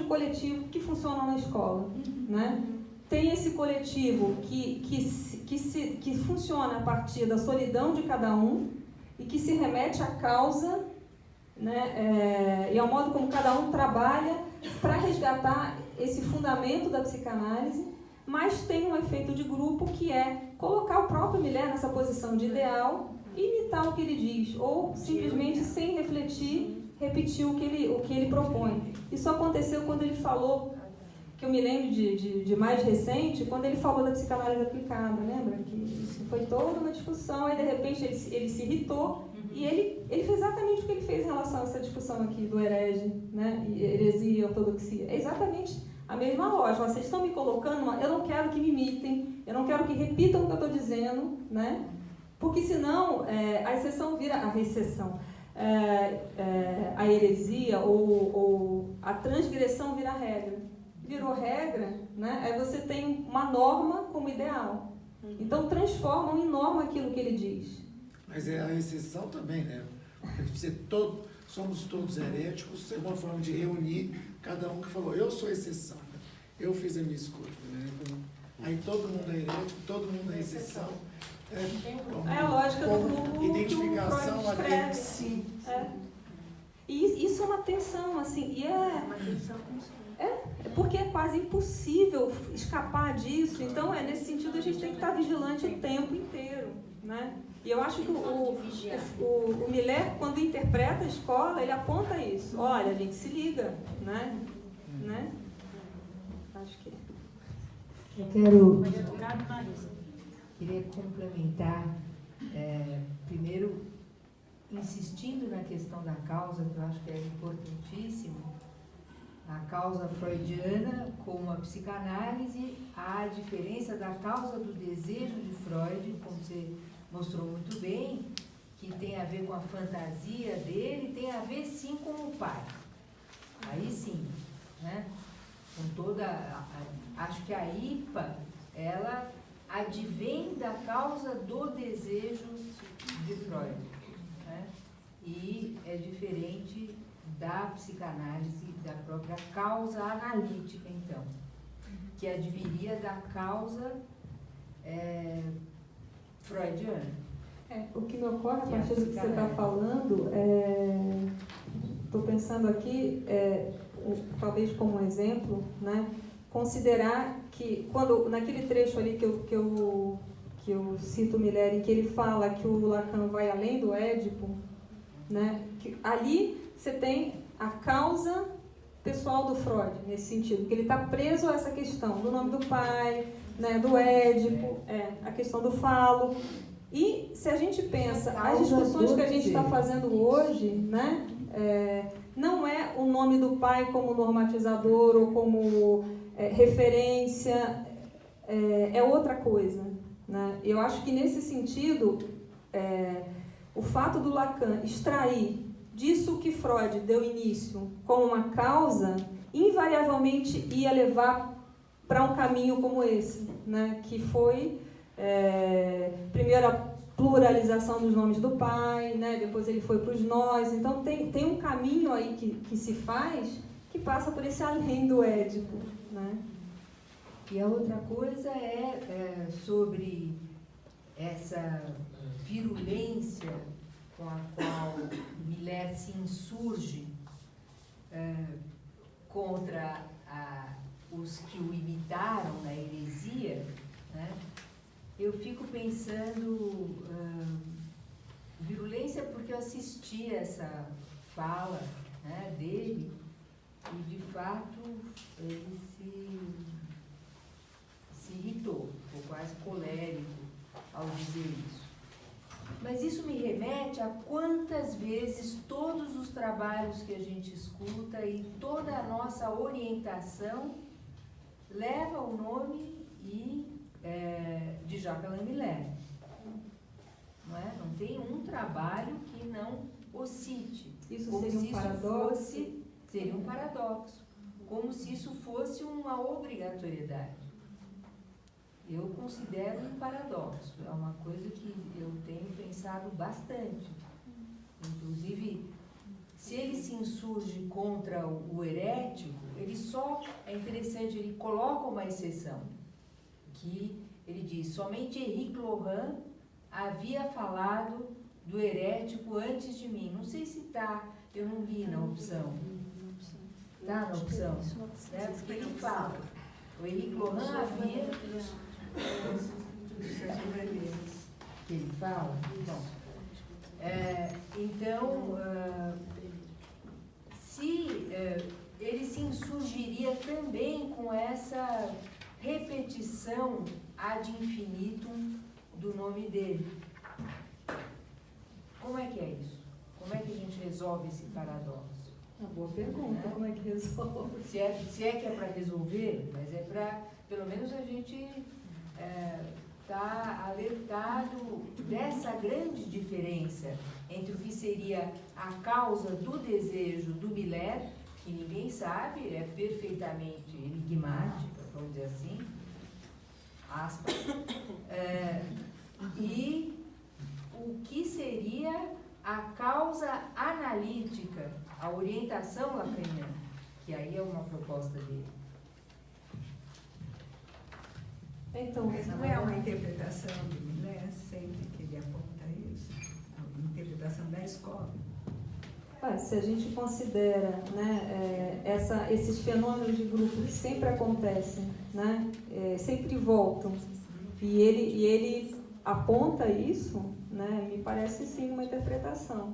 coletivo que funcionam na escola, né? Tem esse coletivo que funciona a partir da solidão de cada um e que se remete à causa, né? E ao modo como cada um trabalha para resgatar esse fundamento da psicanálise, mas tem um efeito de grupo que é colocar o próprio Miller nessa posição de ideal e imitar o que ele diz, ou simplesmente, sem refletir, repetir o que ele propõe. Isso aconteceu quando ele falou, que eu me lembro de mais recente, quando ele falou da psicanálise aplicada, lembra? Que isso foi toda uma discussão, aí de repente ele se irritou, e ele fez exatamente o que ele fez em relação a essa discussão aqui do herege, né? Heresia e ortodoxia. É exatamente a mesma lógica. Vocês estão me colocando, eu não quero que me imitem, eu não quero que repitam o que eu estou dizendo, né? Porque senão a exceção vira a recessão, a heresia ou a transgressão vira regra. Virou regra, né? Aí você tem uma norma como ideal. Então transformam em norma aquilo que ele diz. Mas é a exceção também, né? Somos todos heréticos, é uma forma de reunir cada um que falou, eu sou exceção, eu fiz a minha escolha. Né? Aí todo mundo é herético, todo mundo é exceção. É a lógica do grupo. Identificação ali. Sim. E isso é uma tensão, assim, e porque é quase impossível escapar disso. Então, nesse sentido, a gente tem que estar vigilante o tempo inteiro, né? E eu acho que o Miller, quando interpreta a escola, ele aponta isso. Olha, a gente se liga, né? Acho que eu queria complementar, primeiro, insistindo na questão da causa, que eu acho que é importantíssimo, a causa freudiana como a psicanálise, a diferença da causa do desejo de Freud, como você mostrou muito bem, que tem a ver com a fantasia dele, tem a ver sim com o pai. Aí sim, né? Com toda acho que a IPA, ela advém da causa do desejo de Freud, né? E é diferente da psicanálise, da própria causa analítica, então, que adviria da causa freudiana. O que me ocorre a partir do que você está falando, estou pensando aqui, talvez como um exemplo, né, considerar que, quando naquele trecho ali que eu cito o Miller, em que ele fala que o Lacan vai além do Édipo, né, que ali você tem a causa pessoal do Freud, nesse sentido, que ele está preso a essa questão do nome do pai, né, do Édipo, a questão do falo. E se a gente pensa, as Causa discussões do que a gente está desejo. fazendo hoje, né, não é o nome do pai como normatizador ou como referência, é outra coisa, né? Eu acho que nesse sentido, o fato do Lacan extrair disso que Freud deu início como uma causa, invariavelmente ia levar para um caminho como esse, né? Que foi, primeiro, a pluralização dos nomes do pai, né? Depois ele foi para os nós. Então, tem um caminho aí que se faz que passa por esse além do Édipo, né? E a outra coisa é sobre essa virulência com a qual Miller se insurge contra os que o imitaram na heresia, né? Eu fico pensando, virulência porque eu assisti essa fala, né, dele e, de fato, ele se irritou, ficou quase colérico ao dizer isso. Mas isso me remete a quantas vezes todos os trabalhos que a gente escuta e toda a nossa orientação leva o nome de Jacques Miller. Não é? Não tem um trabalho que não o cite. Isso como seria se um paradoxo? Seria um paradoxo. Como se isso fosse uma obrigatoriedade. Eu considero um paradoxo. É uma coisa que eu tenho pensado bastante. Inclusive, se ele se insurge contra o herético, ele só, é interessante, ele coloca uma exceção, que ele diz, somente Henrique Laurent havia falado do herético antes de mim. Não sei se está, eu não li na opção. Está na opção? Né? Porque ele fala, o Henrique Laurent havia... que ele fala? Bom, então, ele se insurgiria também com essa repetição ad infinitum do nome dele. Como é que é isso? Como é que a gente resolve esse paradoxo? Uma boa pergunta, como é que resolve? Se é que é para resolver, mas é para, pelo menos, a gente está alertado dessa grande diferença entre o que seria a causa do desejo do Miller, que ninguém sabe, é perfeitamente enigmática, vamos dizer assim, aspas, e o que seria a causa analítica, a orientação lacaniana, que aí é uma proposta dele. Então, Mas não é uma interpretação de Miller sempre que ele aponta isso? A interpretação da escola? Se a gente considera, né, esses fenômenos de grupo que sempre acontecem, né, sempre voltam, e ele aponta isso, né, me parece sim uma interpretação.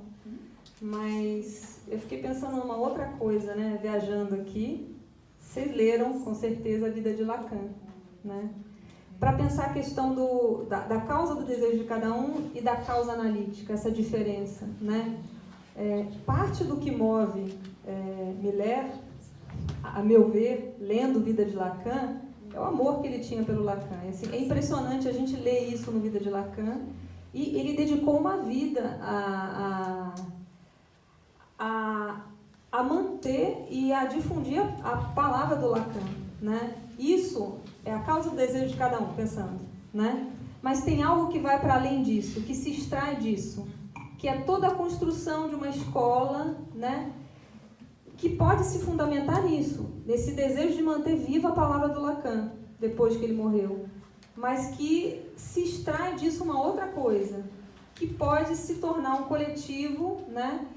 Mas eu fiquei pensando numa outra coisa, né, viajando aqui. Vocês leram, com certeza, A Vida de Lacan, né? Para pensar a questão da causa do desejo de cada um e da causa analítica, essa diferença, né? Parte do que move Miller, a meu ver, lendo Vida de Lacan, é o amor que ele tinha pelo Lacan. Assim, é impressionante a gente ler isso no Vida de Lacan, e ele dedicou uma vida a manter e a difundir a palavra do Lacan, né? Isso é a causa do desejo de cada um, pensando, né? Mas tem algo que vai para além disso, que se extrai disso, que é toda a construção de uma escola, né? Que pode se fundamentar nisso, nesse desejo de manter viva a palavra do Lacan, depois que ele morreu, mas que se extrai disso uma outra coisa, que pode se tornar um coletivo, né?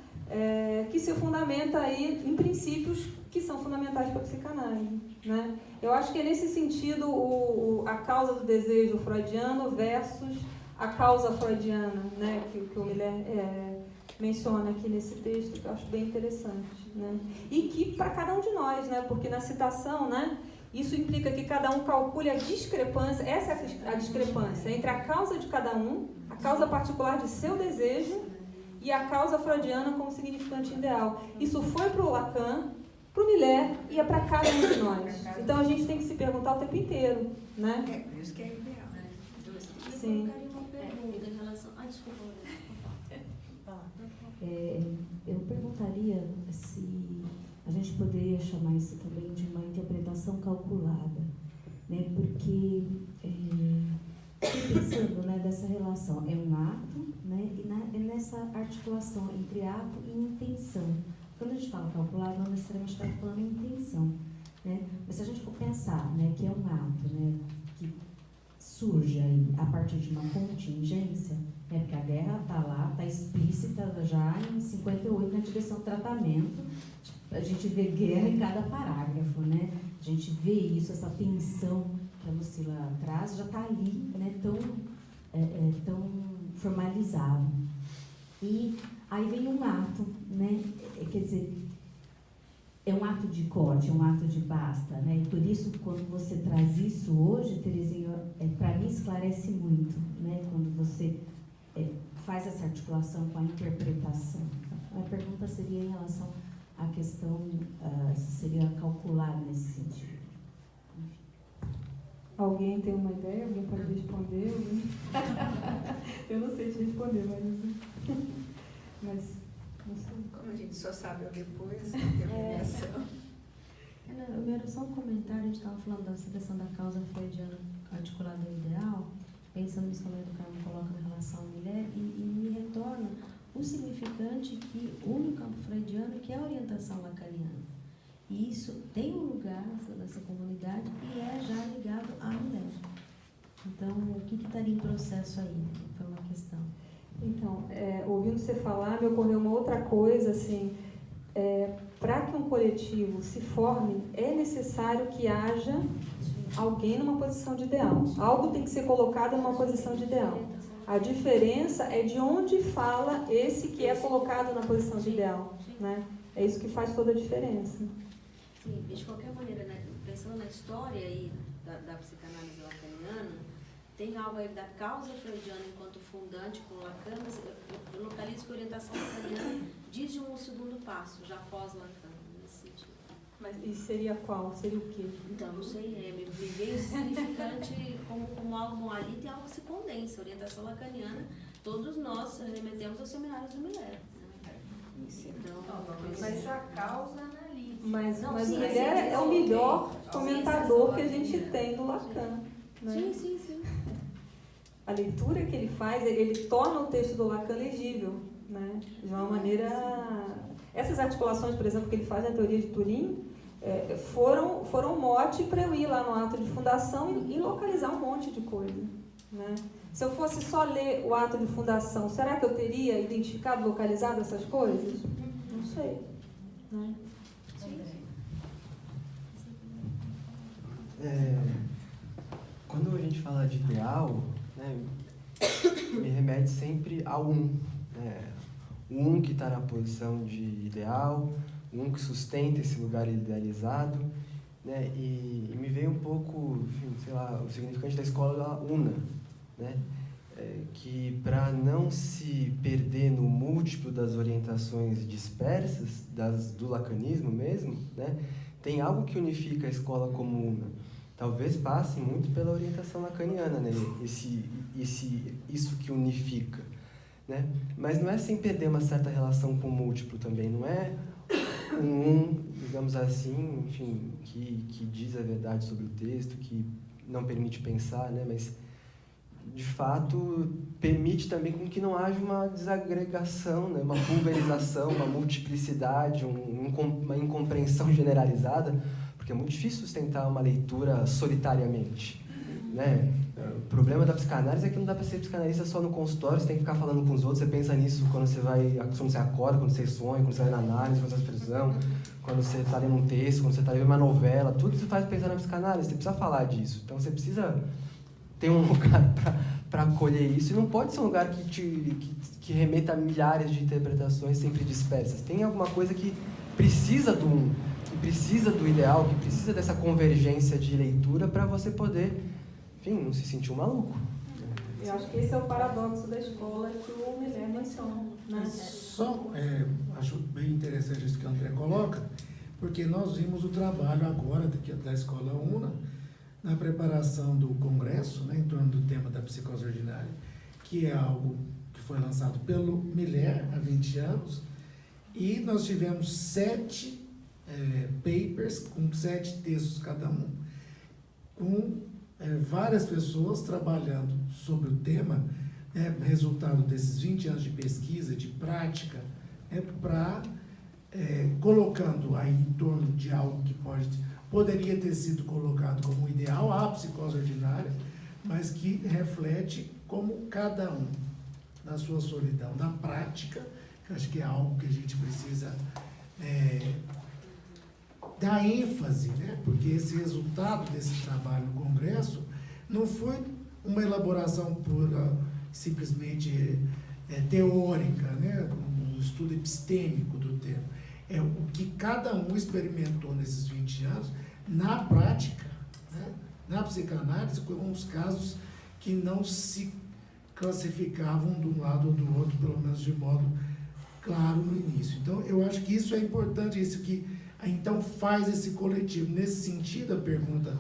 Que se fundamenta aí em princípios que são fundamentais para a psicanálise, né? Eu acho que é nesse sentido a causa do desejo freudiano versus a causa freudiana, né? Que o Miller menciona aqui nesse texto, que eu acho bem interessante, né? E que para cada um de nós, né? Porque na citação, né? Isso implica que cada um calcule a discrepância, essa é a discrepância entre a causa de cada um, a causa particular de seu desejo e a causa freudiana como significante ideal. Isso foi para o Lacan, para o Miller e é para cada um de nós. Então a gente tem que se perguntar o tempo inteiro, né? É, por isso que é ideal. Sim. Eu colocaria uma pergunta em relação... desculpa. Eu perguntaria se a gente poderia chamar isso também de uma interpretação calculada, né? Porque estou pensando, né, dessa relação, é um ato, né, e nessa articulação entre ato e intenção. Quando a gente fala calculado, não necessariamente está falando em intenção, né? Mas se a gente for pensar, né, que é um ato, né, que surge aí a partir de uma contingência, né, porque a guerra está lá, está explícita já em 58 na direção do tratamento. A gente vê guerra em cada parágrafo, né? A gente vê isso, essa tensão que a Lucila traz, já está ali, né, tão formalizado. E aí vem um ato, né? Quer dizer, é um ato de corte, é um ato de basta, né? E por isso, quando você traz isso hoje, Terezinha, para mim esclarece muito, né? Quando você faz essa articulação com a interpretação. A pergunta seria em relação à questão, se seria calculado nesse sentido. Alguém tem uma ideia? Alguém pode responder? Eu não sei te responder, mas não sei. Como a gente só sabe depois da terminação. Eu era só um comentário, a gente estava falando dessa questão da causa freudiana articulada ao ideal, pensando nisso também do Carmo coloca na relação à mulher, e me retorna o significante que une o campo freudiano, que é a orientação lacaniana. E isso tem um lugar nessa comunidade e é já ligado à mulher. Então, o que estaria em processo aí? Foi uma questão. Então, ouvindo você falar, me ocorreu uma outra coisa, assim, para que um coletivo se forme, é necessário que haja alguém numa posição de ideal. Algo tem que ser colocado numa posição de ideal. A diferença é de onde fala esse que é colocado na posição de ideal, né? É isso que faz toda a diferença. Sim, de qualquer maneira, né, pensando na história aí da psicanálise lacaniana, tem algo aí da causa freudiana enquanto fundante com Lacan, mas eu localizo que a orientação lacaniana diz de um segundo passo, já pós-Lacan, nesse sentido. Mas e seria qual? Seria o quê? Então, não sei, me veio significante como algo ali, tem algo que se condensa. A orientação lacaniana, todos nós remetemos aos seminários do Miller. Então, Mas a causa analisa. Mas Não, o sim, Miller é o melhor comentador que a gente tem do Lacan. Né? Sim. A leitura que ele faz, ele torna o texto do Lacan legível, né? De uma maneira... Essas articulações, por exemplo, que ele faz na teoria de Turing, foram um mote para eu ir lá no ato de fundação e localizar um monte de coisa, né? Se eu fosse só ler o ato de fundação, será que eu teria identificado, localizado essas coisas? Não sei. Né? Quando a gente fala de ideal, né, me remete sempre ao né? Um que está na posição de ideal, um que sustenta esse lugar idealizado, né? E me veio um pouco, enfim, sei lá, o significante da escola una, né? Que para não se perder no múltiplo das orientações dispersas, do lacanismo mesmo, né? Tem algo que unifica a escola como una. Talvez passe muito pela orientação lacaniana, né? Isso que unifica, né? Mas não é sem perder uma certa relação com o múltiplo também, não é digamos assim, enfim, que diz a verdade sobre o texto, que não permite pensar, né? Mas, de fato, permite também com que não haja uma desagregação, né? Uma pulverização, uma multiplicidade, uma incompreensão generalizada, porque é muito difícil sustentar uma leitura solitariamente, né? O problema da psicanálise é que não dá para ser psicanalista só no consultório, você tem que ficar falando com os outros, você pensa nisso quando você acorda, quando você sonha, quando você vai na análise, quando você faz prisão, quando você está lendo um texto, quando você está lendo uma novela, tudo você faz pensar na psicanálise, você precisa falar disso. Então você precisa ter um lugar para acolher isso, e não pode ser um lugar que remeta a milhares de interpretações sempre dispersas. Tem alguma coisa que precisa do precisa do ideal, que precisa dessa convergência de leitura para você poder, enfim, não se sentir um maluco. Eu acho que esse é o paradoxo da escola que o Miller menciona, né? Só, acho bem interessante isso que o André coloca, porque nós vimos o trabalho agora da Escola UNA, na preparação do congresso, né, em torno do tema da psicose ordinária, que é algo que foi lançado pelo Miller há 20 anos, e nós tivemos 7 papers, com 7 textos cada um, com várias pessoas trabalhando sobre o tema, resultado desses 20 anos de pesquisa, de prática, colocando aí em torno de algo que poderia ter sido colocado como ideal, a psicose ordinária, mas que reflete como cada um, na sua solidão, na prática, que acho que é algo que a gente precisa dar ênfase, né? Porque esse resultado desse trabalho no Congresso não foi uma elaboração pura, simplesmente teórica, né? Um estudo epistêmico do tema. É o que cada um experimentou nesses 20 anos na prática, né? Na psicanálise, com uns casos que não se classificavam de um lado ou do outro, pelo menos de modo claro no início. Então, eu acho que isso é importante, isso que então faz esse coletivo. Nesse sentido, a pergunta,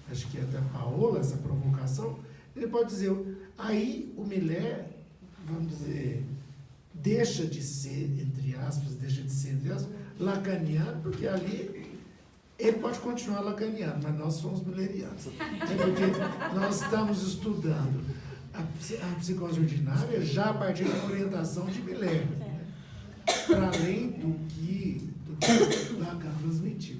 acho que é da Paola, essa provocação, ele pode dizer, aí o Miller, vamos dizer, deixa de ser, entre aspas, lacaniano, porque ali ele pode continuar lacaniano, mas nós somos millerianos. Porque nós estamos estudando a psicose ordinária já a partir da orientação de Miller, né? Para além do que Lacan transmitiu.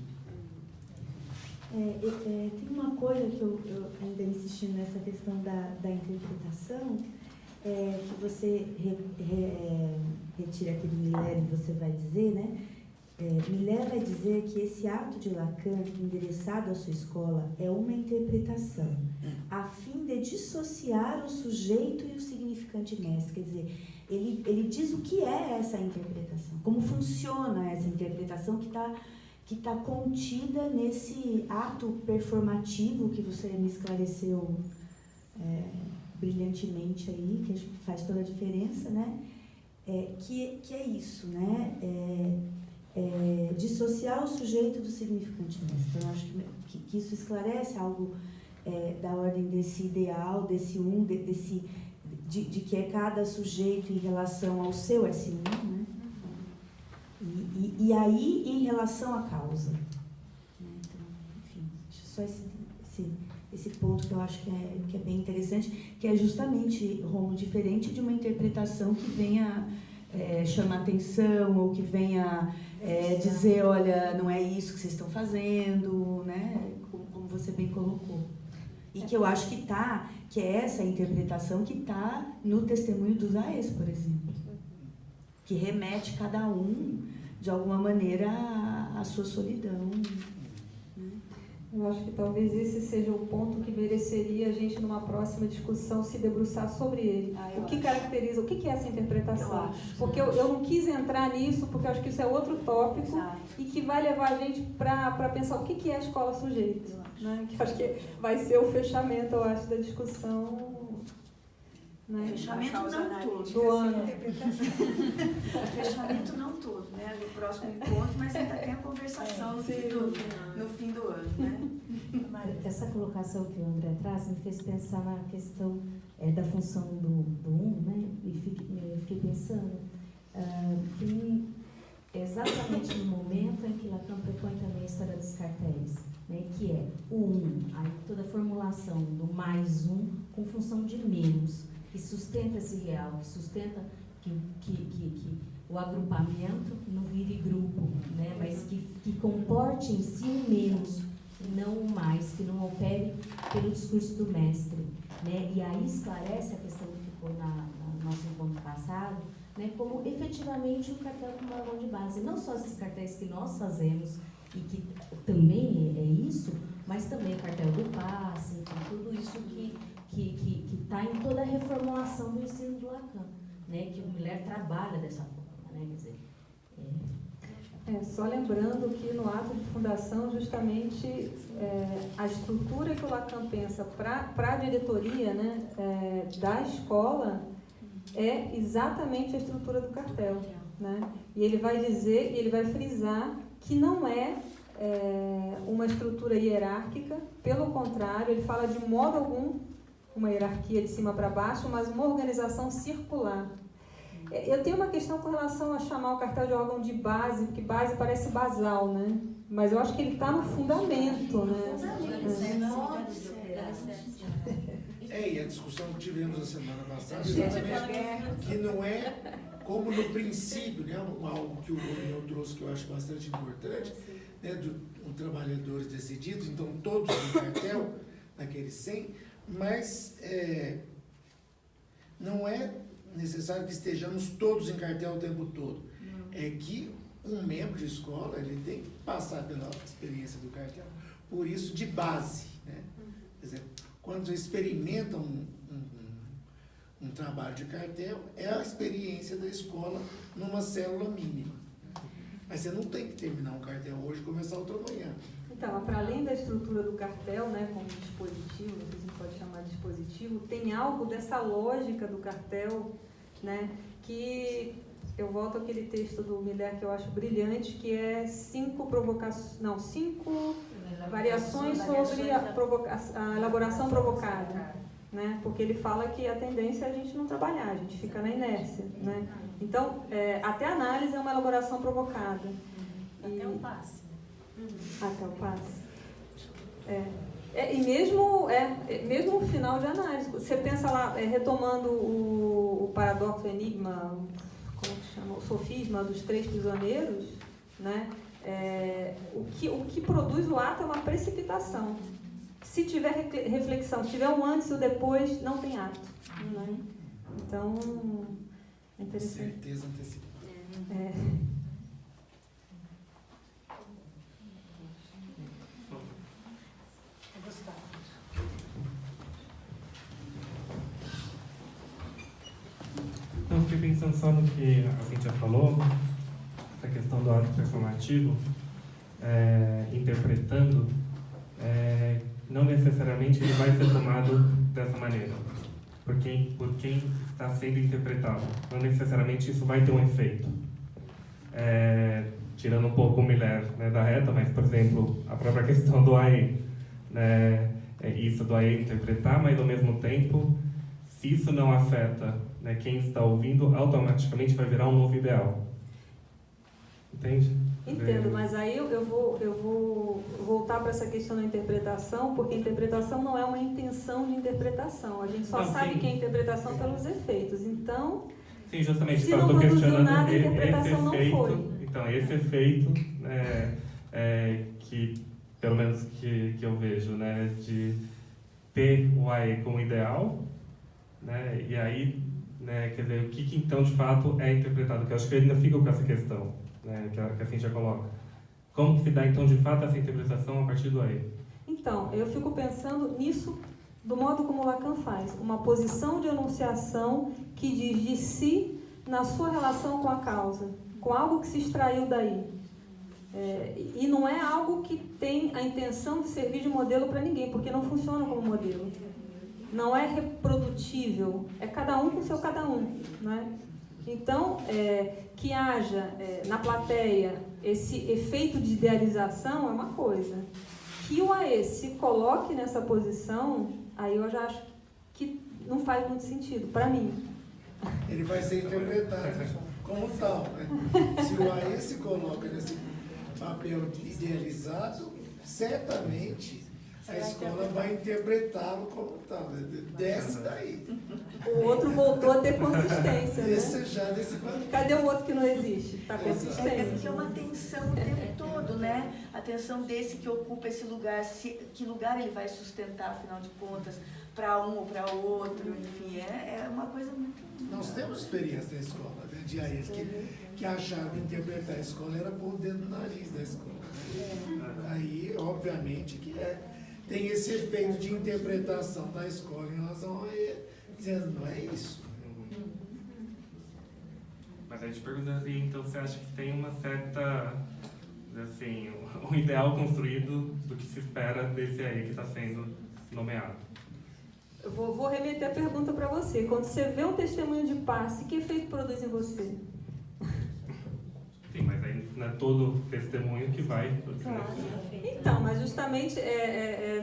Tem uma coisa que eu ainda insistindo nessa questão da interpretação, que você retira aqui do Miller e você vai dizer, né? Miller vai dizer que esse ato de Lacan, endereçado à sua escola, é uma interpretação, a fim de dissociar o sujeito e o significante mestre. Quer dizer, ele diz o que é essa interpretação, como funciona essa interpretação que tá contida nesse ato performativo que você me esclareceu brilhantemente aí, que acho que faz toda a diferença, né? Que é isso, né? Dissociar o sujeito do significante mestre. Então, eu acho que isso esclarece algo da ordem desse ideal, desse de que é cada sujeito em relação ao seu S1, né? E aí em relação à causa. Né? Então, enfim, só esse ponto que eu acho que é bem interessante, que é justamente, Romo, diferente de uma interpretação que venha chamar atenção ou que venha dizer, olha, não é isso que vocês estão fazendo, né? Como você bem colocou. E que eu acho que é essa interpretação que está no testemunho dos AES, por exemplo, que remete cada um, de alguma maneira, à sua solidão. Eu acho que talvez esse seja o ponto que mereceria a gente, numa próxima discussão, se debruçar sobre ele. O que caracteriza, o que é essa interpretação? Porque eu não quis entrar nisso, porque eu acho que isso é outro tópico. Exato. E que vai levar a gente para pensar o que é a escola sujeito. Né? Que eu acho que vai ser o fechamento, eu acho, da discussão. Né? Fechamento não todo. Do ano. Fechamento não todo, né? No próximo encontro, mas ainda tem a conversação no fim do ano, né? Essa colocação que o André traz me fez pensar na questão da função do né? E fiquei pensando que exatamente no momento em que Lacan propõe também a história dos cartéis, né? Que é o aí toda a formulação do mais com função de menos, que sustenta esse real, que sustenta que o agrupamento não vire grupo, né? Mas que comporte em si um menos, não um mais, que não opere pelo discurso do mestre. Né? E aí esclarece a questão que ficou no nosso encontro passado, né? Como efetivamente um cartel com órgão de base. Não só esses cartéis que nós fazemos, e que também é isso, mas também o cartel do passe, então, tudo isso que está em toda a reformulação do ensino do Lacan, né, que o Miller trabalha dessa forma, né, quer dizer, Só lembrando que no ato de fundação, justamente, a estrutura que o Lacan pensa para a diretoria, né, da escola é exatamente a estrutura do cartel, né? E ele vai dizer, e ele vai frisar que não é uma estrutura hierárquica, pelo contrário, ele fala de modo algum uma hierarquia de cima para baixo, mas uma organização circular. Eu tenho uma questão com relação a chamar o cartel de órgão de base, porque base parece basal, né? Mas eu acho que ele está no fundamento, né? E a discussão que tivemos a semana passada, que não é como no princípio, né? Algo que o Romeu trouxe que eu acho bastante importante, né? Os trabalhadores decididos, então todos no cartel, naqueles 100, mas não é necessário que estejamos todos em cartel o tempo todo. É que um membro de escola, ele tem que passar pela experiência do cartel. Por isso, de base, né? Quer dizer, quando experimentam um trabalho de cartel, é a experiência da escola numa célula mínima. Mas você não tem que terminar um cartel hoje e começar outro amanhã. Então, para além da estrutura do cartel, né, como dispositivo, a gente pode chamar de dispositivo, tem algo dessa lógica do cartel, né, que eu volto àquele texto do Miller que eu acho brilhante, que é 5 variações sobre a elaboração provocada, né, porque ele fala que a tendência é a gente não trabalhar, a gente fica na inércia, né. Então, até a análise é uma elaboração provocada. Até o passe. Até o passe. E mesmo o final de análise, você pensa lá, retomando o paradoxo, o enigma, como que chama? O sofisma dos 3 prisioneiros, né? O que produz o ato é uma precipitação. Se tiver reflexão, se tiver um antes e o depois, não tem ato. Né? Então, é interessante. Certeza antecipada. Então, eu fiquei pensando só no que a Cíntia falou, essa questão do ato performativo, interpretando, não necessariamente ele vai ser tomado dessa maneira, por quem está sendo interpretado. Não necessariamente isso vai ter um efeito. Tirando um pouco o Miller, né, da reta, mas, por exemplo, a própria questão do AE, né, isso do AE interpretar, mas ao mesmo tempo, se isso não afeta, né, quem está ouvindo, automaticamente vai virar um novo ideal. Entende? Entendo, mas aí eu vou voltar para essa questão da interpretação, porque a interpretação não é uma intenção de interpretação. A gente só sabe que é interpretação pelos efeitos. Então, sim, justamente, se não produziu nada, a interpretação não foi. Então, esse efeito que, pelo menos que eu vejo, né, de ter o AE como ideal, né, e aí, né, quer dizer, o que então de fato é interpretado, que eu acho que eu ainda fico com essa questão, né, que a Cíntia coloca. Como que se dá então de fato essa interpretação a partir do AE? Então, eu fico pensando nisso do modo como Lacan faz, uma posição de enunciação que diz de si na sua relação com a causa, com algo que se extraiu daí. E não é algo que tem a intenção de servir de modelo para ninguém, porque não funciona como modelo. Não é reprodutível, é cada um com o seu cada um. Né? Então, que haja na plateia esse efeito de idealização é uma coisa. Que o AE se coloque nessa posição, aí eu já acho que não faz muito sentido, para mim. Ele vai ser interpretado como tal. Né? Se o AE se coloca nesse papel idealizado, certamente a escola vai interpretá-lo como tal. Desce daí. O outro voltou a ter consistência. Esse já desse Cadê o outro que não existe? Está consistente. É porque é uma tensão o tempo todo, né? A tensão desse que ocupa esse lugar, que lugar ele vai sustentar, afinal de contas, para um ou para outro, enfim, é uma coisa muito... Nós temos experiência da escola, né, de AES, que acharam que interpretar a escola era pôr o dedo no nariz da escola. Aí, obviamente, que tem esse efeito de interpretação da escola em relação a ele, dizendo, não é isso. Mas Mas a gente perguntaria, então, você acha que tem uma certa, assim, um ideal construído do que se espera desse aí que está sendo nomeado? Eu vou remeter a pergunta para você. Quando você vê um testemunho de passe, que efeito produz em você? Sim, mas aí não é todo testemunho que vai... Então, mas justamente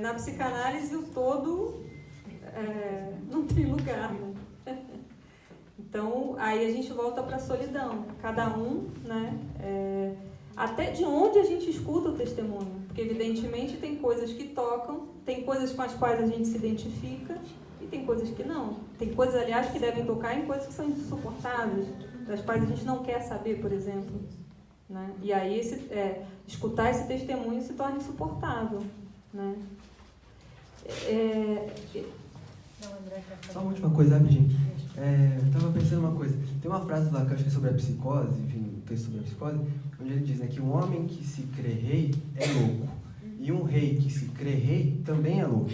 na psicanálise o todo não tem lugar, né? Então, aí a gente volta para a solidão. Cada um, né? Até de onde a gente escuta o testemunho. Porque, evidentemente, tem coisas que tocam, tem coisas com as quais a gente se identifica e tem coisas que não. Tem coisas, aliás, que devem tocar em coisas que são insuportáveis, das quais a gente não quer saber, por exemplo. Né? E aí, escutar esse testemunho se torna insuportável. Né? Só uma última coisa, rapidinho. Eu estava pensando uma coisa. Tem uma frase lá que eu acho que é sobre a psicose, enfim, um texto sobre a psicose, onde ele diz, né, que um homem que se crê rei é louco. E um rei que se crê rei também é louco.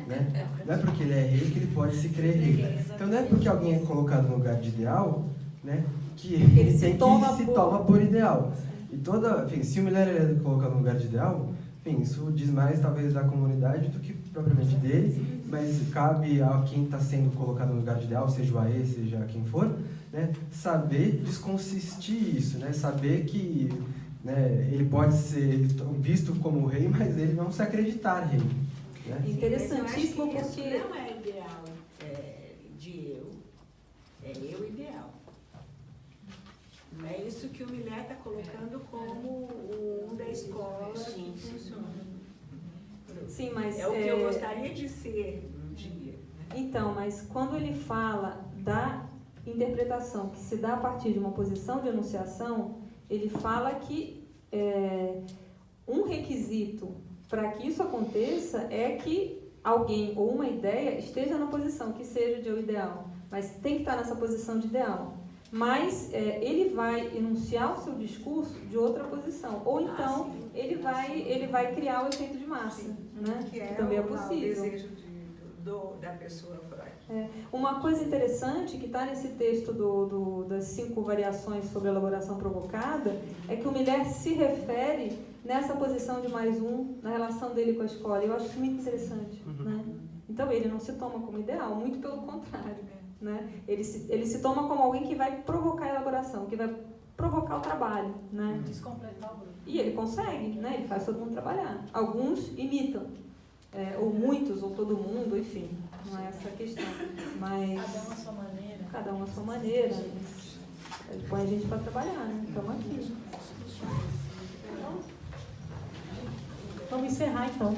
Né? Não é porque ele é rei que ele pode se crer rei. Então não é porque alguém é colocado no lugar de ideal, né, que ele se toma por ideal. E enfim, se o mulher é colocado no lugar de ideal, enfim, isso diz mais talvez da comunidade do que propriamente dele, mas cabe a quem está sendo colocado no lugar de ideal, seja o AE, seja quem for, né, saber desconsistir isso, né, saber que, né, ele pode ser visto como rei, mas ele não se acreditar rei. Né? Interessantíssimo, porque isso não é ideal de eu, é eu ideal. Não é isso que o Miller está colocando como um da escola que funciona. Sim, mas é o que eu gostaria de ser um dia. Então, mas quando ele fala da interpretação que se dá a partir de uma posição de enunciação, ele fala que um requisito para que isso aconteça é que alguém ou uma ideia esteja na posição que seja de eu ideal, mas tem que estar nessa posição de ideal. Mas ele vai enunciar o seu discurso de outra posição, ou então ele vai criar o efeito de massa, né? Que também é possível. O desejo da pessoa Freud. Uma coisa interessante que está nesse texto das 5 variações sobre a elaboração provocada é que o Miller se refere nessa posição de mais um, na relação dele com a escola. Eu acho isso muito interessante. Né? Então ele não se toma como ideal, muito pelo contrário. Né? Ele se toma como alguém que vai provocar a elaboração, que vai provocar o trabalho. Né? Descompletar o grupo. E ele consegue, né? Ele faz todo mundo trabalhar. Alguns imitam, ou muitos, ou todo mundo, enfim. Não é essa a questão. Mas cada um à sua maneira. Cada um à sua maneira. Ele põe a gente para trabalhar, né? Estamos aqui. Vamos encerrar então.